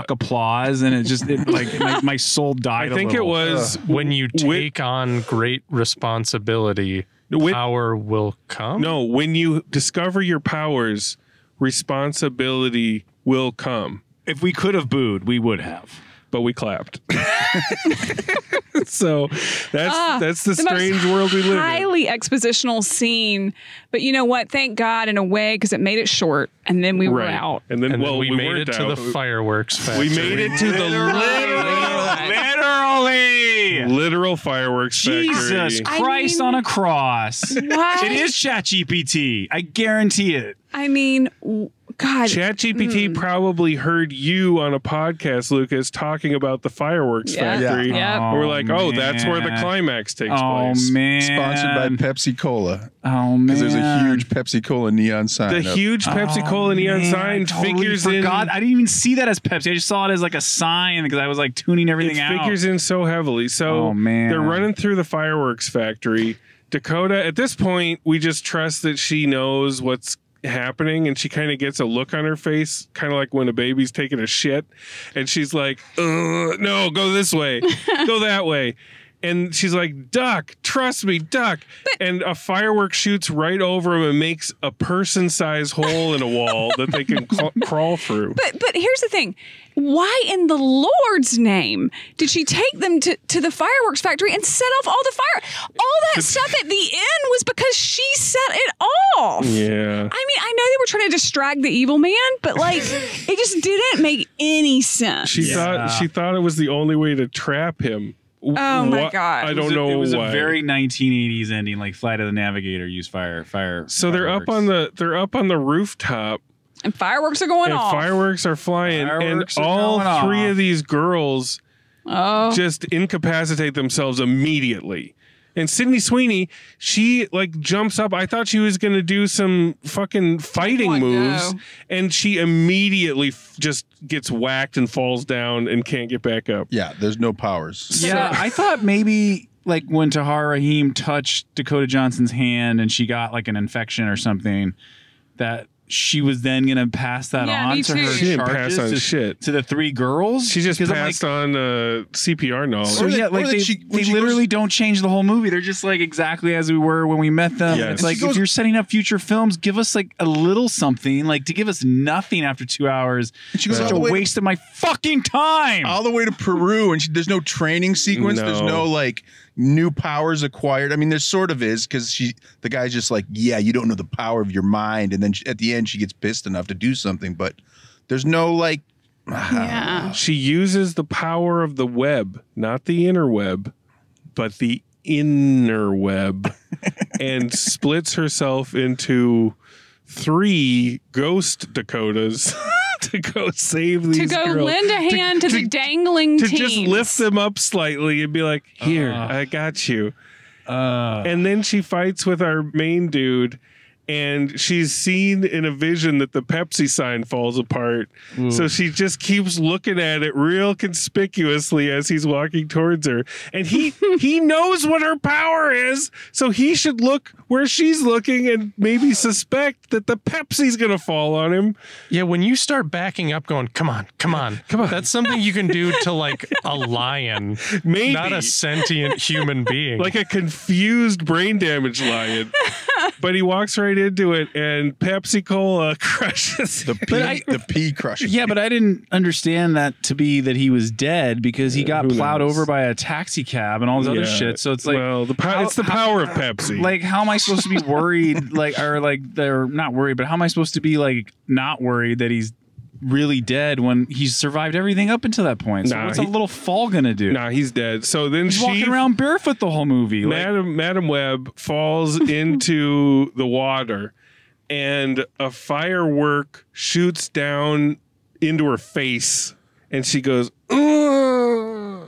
applause, and my soul died. I think it was when you take on great responsibility, power will come. No, when you discover your powers, responsibility will come. If we could have booed, we would have, but we clapped. So that's the strange world we live in. Highly expositional scene, but you know what? Thank God in a way, because it made it short, and then we were out. And then, we made it to the fireworks factory. We made it to the literal fireworks factory. Jesus Christ on a cross. Why? It is ChatGPT. I guarantee it. I mean, God. ChatGPT probably heard you on a podcast, Lucas, talking about the fireworks factory. Yeah. We're like, that's where the climax takes place. Oh, man. Sponsored by Pepsi Cola. Oh, man. Because there's a huge Pepsi Cola neon sign. The huge Pepsi Cola neon sign figures in. I didn't even see that as Pepsi. I just saw it as like a sign because I was like tuning everything out. It figures in so heavily. So they're running through the fireworks factory. Dakota, at this point, we just trust that she knows what's happening, and she kind of gets a look on her face, kind of like when a baby's taking a shit, and she's like, no, go this way, go that way. And she's like, duck, trust me, duck. And a firework shoots right over him and makes a person-sized hole in a wall that they can crawl through. But here's the thing. Why in the Lord's name did she take them to the fireworks factory and set off all the fire? All that stuff at the end was because she set it off. Yeah. I mean, I know they were trying to distract the evil man, but like, it just didn't make any sense. She thought it was the only way to trap him. Oh my God! I don't know. It was why. a very 1980s ending, like Flight of the Navigator used fire. So they're up on the rooftop, and fireworks are going off. Fireworks are flying, and all three of these girls just incapacitate themselves immediately. And Sydney Sweeney, she like jumps up. I thought she was going to do some fucking fighting moves. No. And she immediately just gets whacked and falls down and can't get back up. Yeah, there's no powers. Yeah, I thought maybe like when Tahar Rahim touched Dakota Johnson's hand and she got like an infection or something, that she was then going to pass that on to her She didn't charges pass on shit. to the three girls. She just 'Cause I'm passed on CPR knowledge. So yeah, like they literally don't change the whole movie. They're just like exactly as we were when we met them. Yes. It's like if you're setting up future films, give us like a little something. Like to give us nothing after 2 hours. She goes such all a the way waste of my fucking time. all the way to Peru, and there's no training sequence. There's no like new powers acquired. I mean, there sort of is because the guy's just like, yeah, you don't know the power of your mind, and then at the end she gets pissed enough to do something, but there's no like. Yeah. She uses the power of the web, not the interweb, but the inner web, and splits herself into 3 ghost Dakotas to go save these To go girls. lend a hand to the dangling To teens. just lift them up slightly and be like, here, I got you. And then she fights with our main dude, and she's seen in a vision that the Pepsi sign falls apart. So she just keeps looking at it real conspicuously as he's walking towards her. And he knows what her power is, so he should look where she's looking and maybe suspect that the Pepsi's going to fall on him. Yeah, when you start backing up going, come on. That's something you can do to like a lion, Maybe. not a sentient human being. Like a confused brain damaged lion. But he walks right into it, and Pepsi Cola crushes the pea crushes. Yeah, but I didn't understand that to be that he was dead because he got who plowed knows? over by a taxi cab and all this other shit. So it's like, well, it's the power of Pepsi. Like, how am I supposed to be worried? They're not worried, but how am I supposed to be like not worried that he's really dead when he's survived everything up until that point? So what's a little fall gonna do? Nah, he's dead. So then He's walking around barefoot the whole movie. Madam Web falls into the water, and a firework shoots down into her face, and she goes, "Ugh."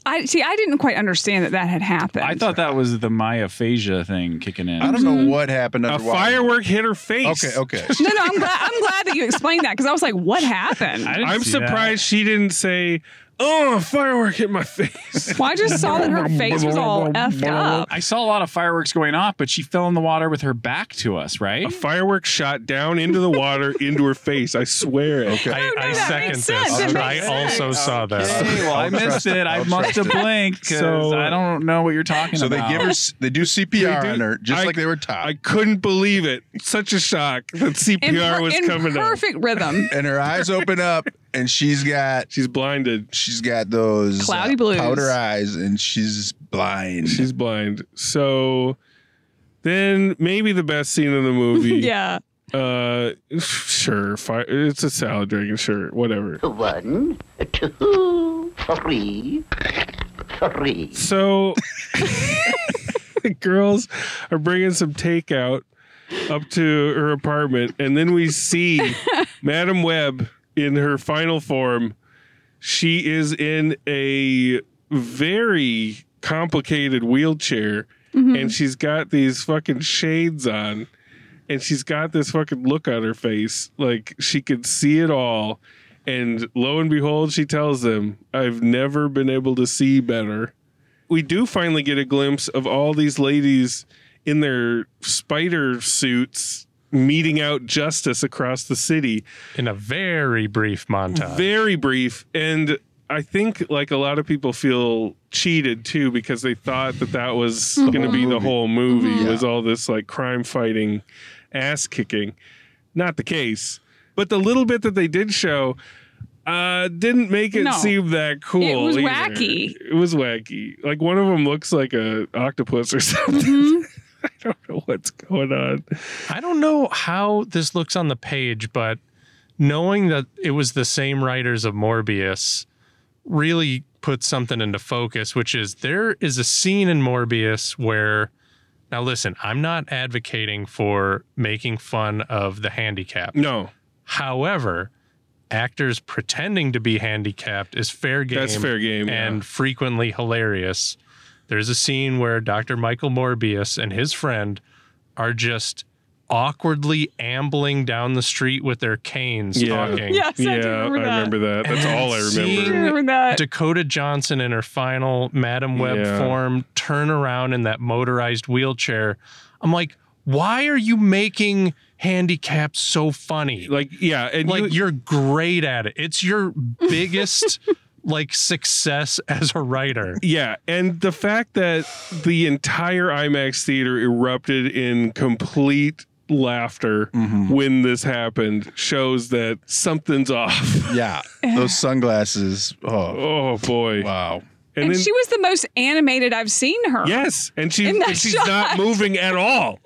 I didn't quite understand that had happened. I thought that was the myophagia thing kicking in. I don't know what happened. A firework hit her face. Okay. No, I'm glad that you explained that because I was like, what happened? I'm surprised she didn't say, "Oh, a firework hit my face." Well, I just saw that her face was all effed up. I saw a lot of fireworks going off, but she fell in the water with her back to us, right? A firework shot down into the water into her face. I swear. Okay. I that second makes this. sense. That makes I also saw that. Hey, well, I missed it. I must have blinked because I don't know what you're talking So about. they do CPR on her just like they were taught. I couldn't believe it. Such a shock that CPR was coming out. Perfect rhythm. And her eyes open up, and she's blinded. She's got those cloudy blues, powder eyes, and she's blind. She's blind. So then maybe the best scene in the movie. Yeah. Sure. It's a salad dragon. Sure. Whatever. 1, 2, 3. So the girls are bringing some takeout up to her apartment, and then we see Madam Web in her final form. She is in a very complicated wheelchair, and she's got these fucking shades on, and she's got this fucking look on her face like she could see it all. And lo and behold, she tells them, "I've never been able to see better." We do finally get a glimpse of all these ladies in their spider suits meting out justice across the city. In a very brief montage. Very brief. And I think like a lot of people feel cheated too because they thought that was going to be the whole movie was all this like crime fighting, ass kicking. Not the case. But the little bit that they did show didn't make it seem that cool. It was either. wacky. It was wacky. Like one of them looks like a octopus or something. I don't know what's going on. I don't know how this looks on the page, but knowing that it was the same writers of Morbius really put something into focus, which is there is a scene in Morbius where, now listen, I'm not advocating for making fun of the handicapped. No. However, actors pretending to be handicapped is fair game. That's fair game, and frequently hilarious. there's a scene where Dr. Michael Morbius and his friend are just awkwardly ambling down the street with their canes talking. Yes, I remember that. That's all I remember. remember that. Dakota Johnson in her final Madam Web form turn around in that motorized wheelchair. I'm like, why are you making handicaps so funny? Like, and like you're great at it. It's your biggest like success as a writer. Yeah, and the fact that the entire IMAX theater erupted in complete laughter when this happened shows that something's off. Yeah, those sunglasses. Oh boy. Wow. And then, she was the most animated I've seen her. Yes, and she's not moving at all.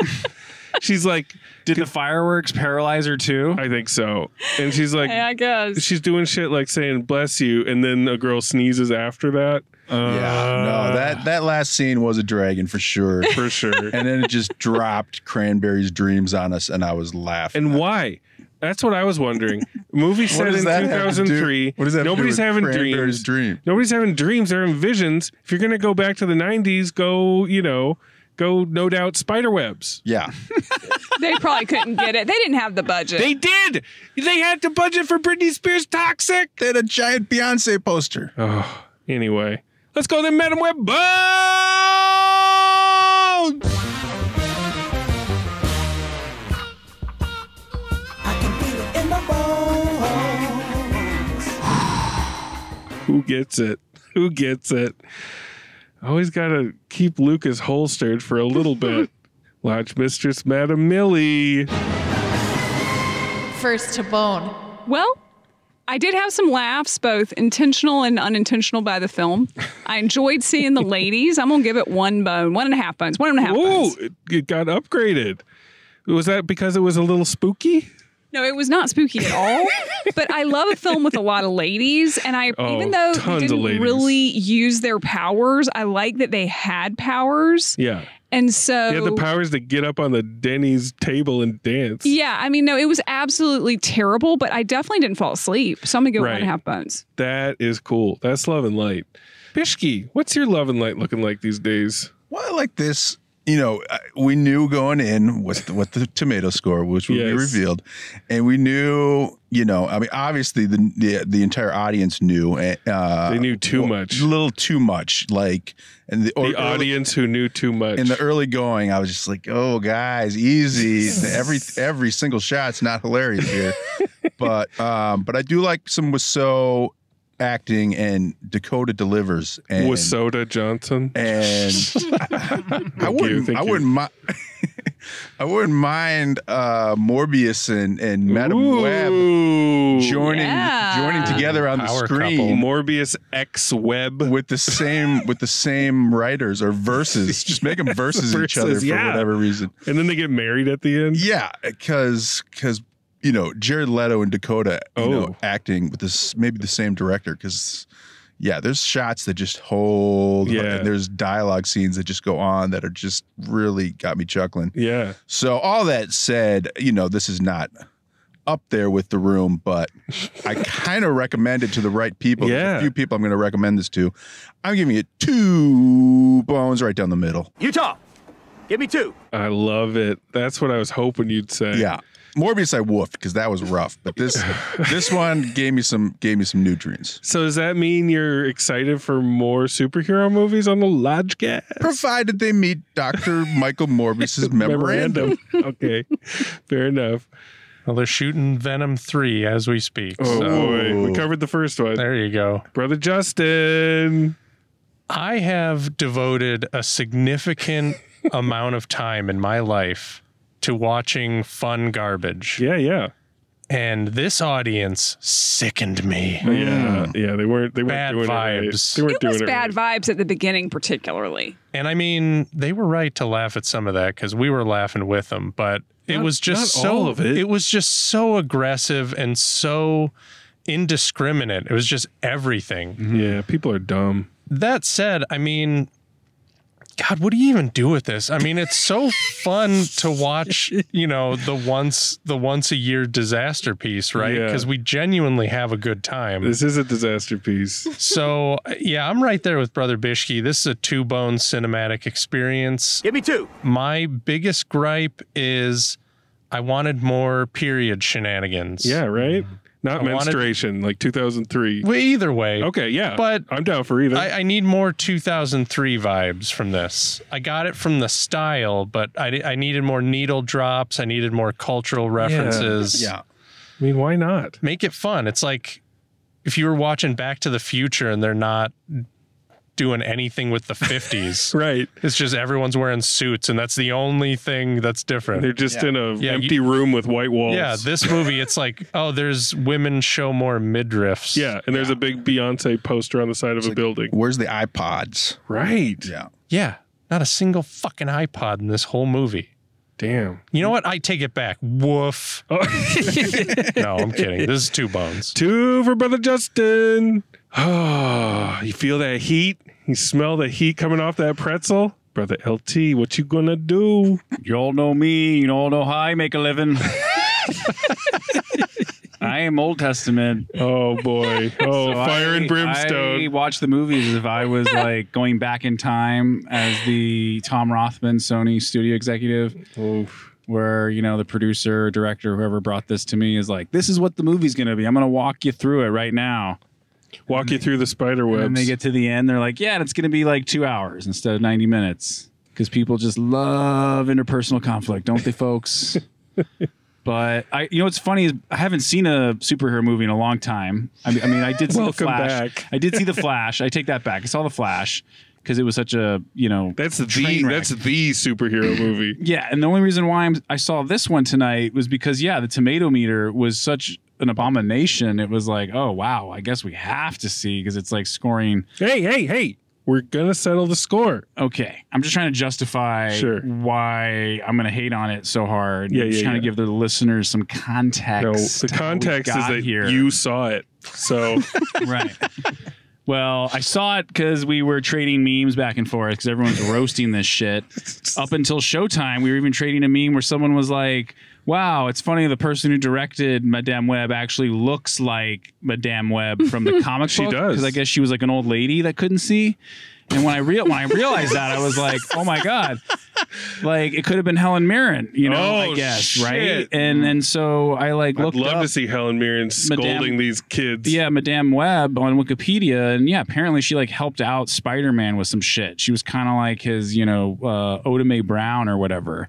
She's like, did the fireworks paralyze her too? I think so. And she's like, I guess she's doing shit like saying "bless you," and then a girl sneezes after that. No, that last scene was a dragon for sure, for sure. And then it just dropped Cranberry's Dreams on us, and I was laughing. And why? That's what I was wondering. Movie set in 2003. What does that Nobody's do with having Cranberry's dreams. Nobody's having dreams. They're having visions. If you're gonna go back to the 90s, go No Doubt Spiderwebs. Yeah. They probably couldn't get it. They didn't have the budget. They did. They had the budget for Britney Spears' Toxic. They had a giant Beyonce poster. Oh, anyway. Let's go to Madam Web Bones! I can feel it in my bones. Who gets it? Who gets it? Always got to keep Lucas holstered for a little bit. Lodge Mistress Madam Millie. First to bone. Well, I did have some laughs, both intentional and unintentional by the film. I enjoyed seeing the ladies. I'm going to give it 1 bone, 1.5 bones, 1.5 bones. Ooh, it got upgraded. Was that because it was a little spooky? No, it was not spooky at all. But I love a film with a lot of ladies, and even though they didn't really use their powers, I like that they had powers. Yeah. And so they had the powers to get up on the Denny's table and dance. Yeah, I mean, no, it was absolutely terrible, but I definitely didn't fall asleep. So I'm gonna go 1.5 bones. That is cool. That's Love and Light. Bishki, what's your Love and Light looking like these days? Well, I like this. We knew going in what the tomato score, which would be revealed, and we knew, obviously the entire audience knew. They knew too much, a little too much, like, and the audience who knew too much. In the early going, I was just like, "Oh, guys, easy." every single shot's not hilarious here, but I do like some Wiseau acting, and Dakota delivers, and Dakota Johnson, and I wouldn't mind Morbius and Madam Web joining together on the screen. Couple. Morbius X Web with the same writers or verses. Just make them verses each other for whatever reason, and then they get married at the end. Yeah, because Jared Leto and Dakota, acting with maybe the same director, because there's shots that just hold. Yeah, and there's dialogue scenes that just go on that are just really got me chuckling. Yeah. So all that said, this is not up there with The Room, but I kind of recommend it to the right people. Yeah. There's a few people I'm going to recommend this to. I'm giving it 2 bones right down the middle. Utah, give me 2. I love it. That's what I was hoping you'd say. Yeah. Morbius I woofed because that was rough, but this one gave me some nutrients. So does that mean you're excited for more superhero movies on the Lodgecast? Provided they meet Dr. Michael Morbius's memorandum. Okay, fair enough. Well, they're shooting Venom 3 as we speak. Oh, boy. We covered the first one. There you go. Brother Justin. I have devoted a significant amount of time in my life to watching fun garbage. Yeah. And this audience sickened me. Yeah, they weren't bad doing vibes. It right. It was bad vibes at the beginning, particularly. And I mean, they were right to laugh at some of that because we were laughing with them, but it was just all of it. It was just so aggressive and so indiscriminate. It was just everything. Yeah, people are dumb. That said, I mean, God, what do you even do with this? I mean, it's so fun to watch, you know, the once a year disaster piece, right? Because we genuinely have a good time. This is a disaster piece. So, yeah, I'm right there with Brother Bishke. This is a two-bone cinematic experience. Give me 2. My biggest gripe is I wanted more period shenanigans. Yeah, right? Not menstruation, like 2003. Well, either way. Okay, yeah. But I'm down for either. I need more 2003 vibes from this. I got it from the style, but I needed more needle drops. I needed more cultural references. Yeah. I mean, why not? Make it fun. It's like if you were watching Back to the Future and they're not doing anything with the 50s. Right. It's just everyone's wearing suits and that's the only thing that's different. They're just in a empty room with white walls. Yeah, this movie, it's like, oh, there's women show more midriffs. Yeah, and there's a big Beyonce poster on the side of a building. Where's the iPods? Right. Yeah. Yeah, not a single fucking iPod in this whole movie. Damn. You know what? I take it back. Woof. Oh. No, I'm kidding. This is 2 bones. 2 for Brother Justin. Oh, you feel that heat? You smell the heat coming off that pretzel? Brother LT, what you gonna do? You all know me. You all know how I make a living. I am Old Testament. Oh, boy. Oh, so fire and brimstone. I watch the movies as if I was like going back in time as the Tom Rothman Sony studio executive. Oof. Where, you know, the producer, director, whoever brought this to me is like, this is what the movie's going to be. I'm going to walk you through it right now. Walk you through the spider webs. And they get to the end, they're like, yeah, it's going to be like 2 hours instead of 90 minutes. Because people just love interpersonal conflict, don't they, folks? But you know what's funny is I haven't seen a superhero movie in a long time. I mean, I did see the Flash. Back. I did see the Flash. I take that back. I saw the Flash because it was such a, you know, that's the superhero movie. Yeah, and the only reason why I saw this one tonight was because the tomato meter was such an abomination. It was like, oh wow, I guess we have to see because it's like scoring. Hey. We're gonna settle the score. Okay, I'm just trying to justify why I'm gonna hate on it so hard. Yeah, just trying to give the listeners some context. No, the context is that you saw it. So right. Well, I saw it because we were trading memes back and forth because everyone's roasting this shit. Up until showtime, we were even trading a meme where someone was like, wow, it's funny the person who directed Madame Web actually looks like Madame Web from the comic book. She does. Because I guess she was like an old lady that couldn't see. And when I realized that, I was like, oh my God. Like it could have been Helen Mirren, you know, I guess, shit. right? And so I like looked up. I'd love to see Helen Mirren scolding these kids. Yeah, Madame Web on Wikipedia, and apparently she like helped out Spider-Man with some shit. She was kind of like his, you know, Oda Mae Brown or whatever.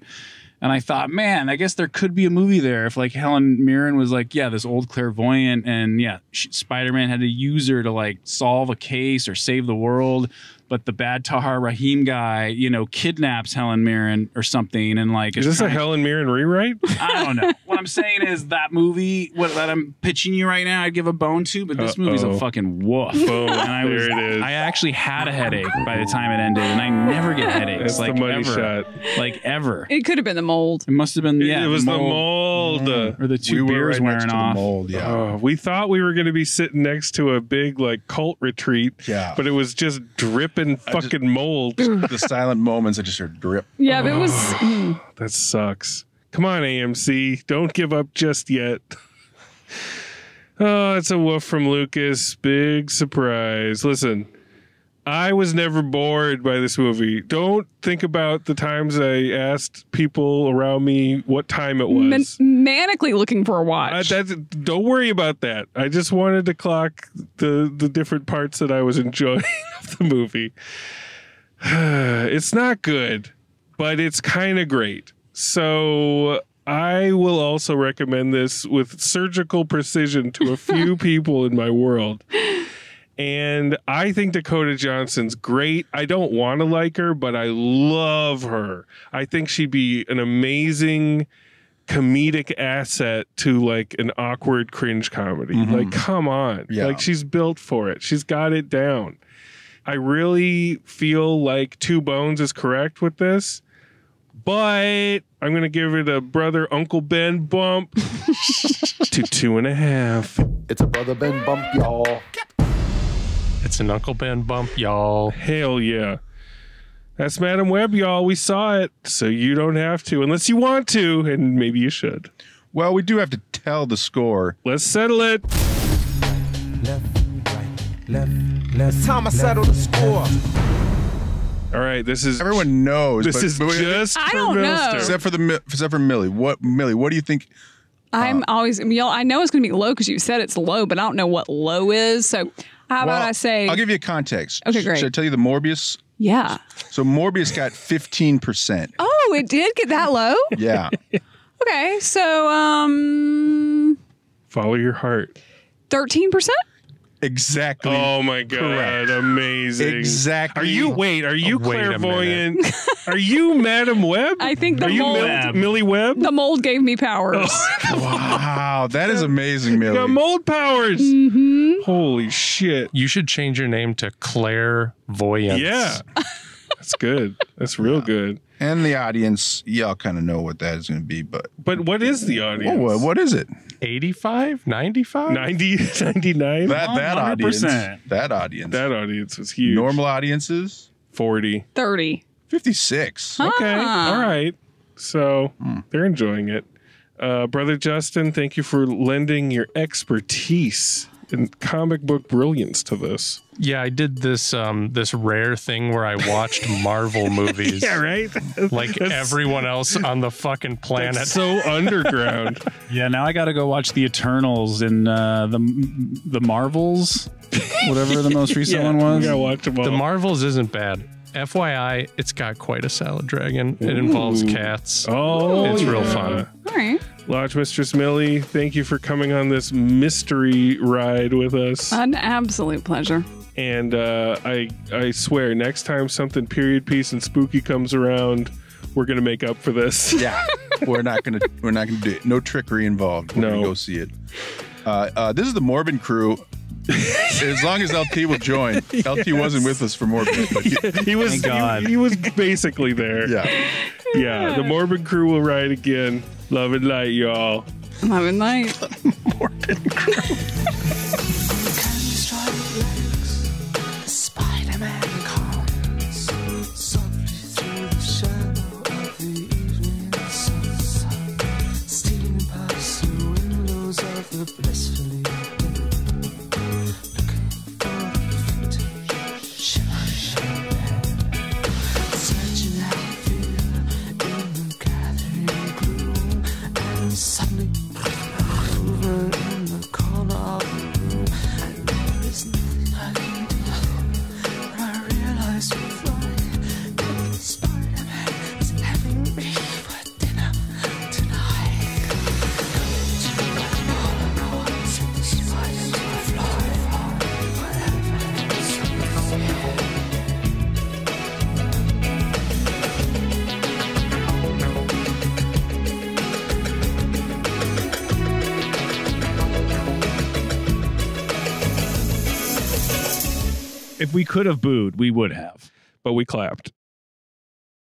And I thought, man, I guess there could be a movie there if like Helen Mirren was like, this old clairvoyant, and Spider-Man had to use her to like solve a case or save the world. But the bad Tahar Rahim guy, you know, kidnaps Helen Mirren or something, and like is this a Helen Mirren rewrite? I don't know. What I'm saying is that movie, that I'm pitching you right now, I'd give a bone to, but this movie's a fucking woof. Boom. And I actually had a headache by the time it ended, and I never get headaches. That's like the money ever. shot. Like ever. It could have been the mold. It must have been. It was the mold. Or the two beers wearing off. The mold, yeah. We thought we were going to be sitting next to a big like cult retreat. Yeah. But it was just dripping fucking mold. The silent moments I just heard drip. Yeah, but it was. That sucks. Come on, AMC. Don't give up just yet. Oh, it's a woof from Lucas. Big surprise. Listen, I was never bored by this movie. Don't think about the times I asked people around me what time it was. Manically looking for a watch. Don't worry about that. I just wanted to clock the different parts that I was enjoying of the movie. It's not good, but it's kind of great. So I will also recommend this with surgical precision to a few people in my world. And I think Dakota Johnson's great. I don't want to like her, but I love her. I think she'd be an amazing comedic asset to like an awkward cringe comedy. Like, come on. Yeah. Like, she's built for it. She's got it down. I really feel like 2 bones is correct with this, but I'm going to give it a brother Uncle Ben bump to 2.5. It's a brother Ben bump, y'all. It's an Uncle Ben bump, y'all. Hell yeah. That's Madam Web, y'all. We saw it, so you don't have to, unless you want to, and maybe you should. Well, we do have to tell the score. Let's settle it. It's time I settle the score. All right, this is everyone knows. This is just I don't know. Except for Millie. Millie, what do you think? I'm always, I know it's going to be low because you said it's low, but I don't know what low is. So how about I say? I'll give you a context. Okay, great. Should I tell you the Morbius? Yeah. So Morbius got 15%. Oh, it did get that low? Yeah. Okay, so follow your heart. 13%? Exactly. Oh my God. Correct. Amazing. Exactly. Are you clairvoyant? Are you Madam Web? I think the mold. Millie Webb? The mold gave me powers. Wow, that is amazing, Millie. You got mold powers. Mm-hmm. Holy shit. You should change your name to Clairvoyance. Yeah. That's good. That's real good. And the audience, y'all kind of know what that is going to be, but what is the audience? Oh, what is it? 85? 95? 90? 99? That audience. 100%. That audience. That audience was huge. Normal audiences? 40. 30. 56. Okay. All right. So they're enjoying it. Brother Justin, thank you for lending your expertise and comic book brilliance to this. Yeah, I did this this rare thing where I watched Marvel movies. Yeah, right? Like everyone else on the fucking planet. That's so underground. Yeah, now I got to go watch the Eternals and the Marvels, whatever the most recent one was. Yeah, watch them all. The Marvels isn't bad. FYI, it's got quite a salad dragon. It involves cats. Oh, it's real fun. All right. Lodge Mistress Millie, thank you for coming on this mystery ride with us. An absolute pleasure. And I swear, next time something period piece and spooky comes around, we're gonna make up for this. Yeah, we're not gonna do it. No trickery involved. We're gonna go see it. This is the Morbin crew. As long as LT will join. LT wasn't with us for Morbin, but he was. He was basically there. Yeah. Yeah. The Morbin crew will ride again. Love and light, y'all. Love and light. Morbin crew. Spider-Man comes softly through the shadow of the evening sunset, stealing past the windows of the blissfully dead, looking for the vintage shimmering head, searching out fear in the gathering gloom, and suddenly over in the corner of the room, and there is nothing I can do. I realize we're flying, and Spider-Man is having me for dinner tonight. All I know is that the spiders will fly wherever it's If we could have booed, we would have. But we clapped.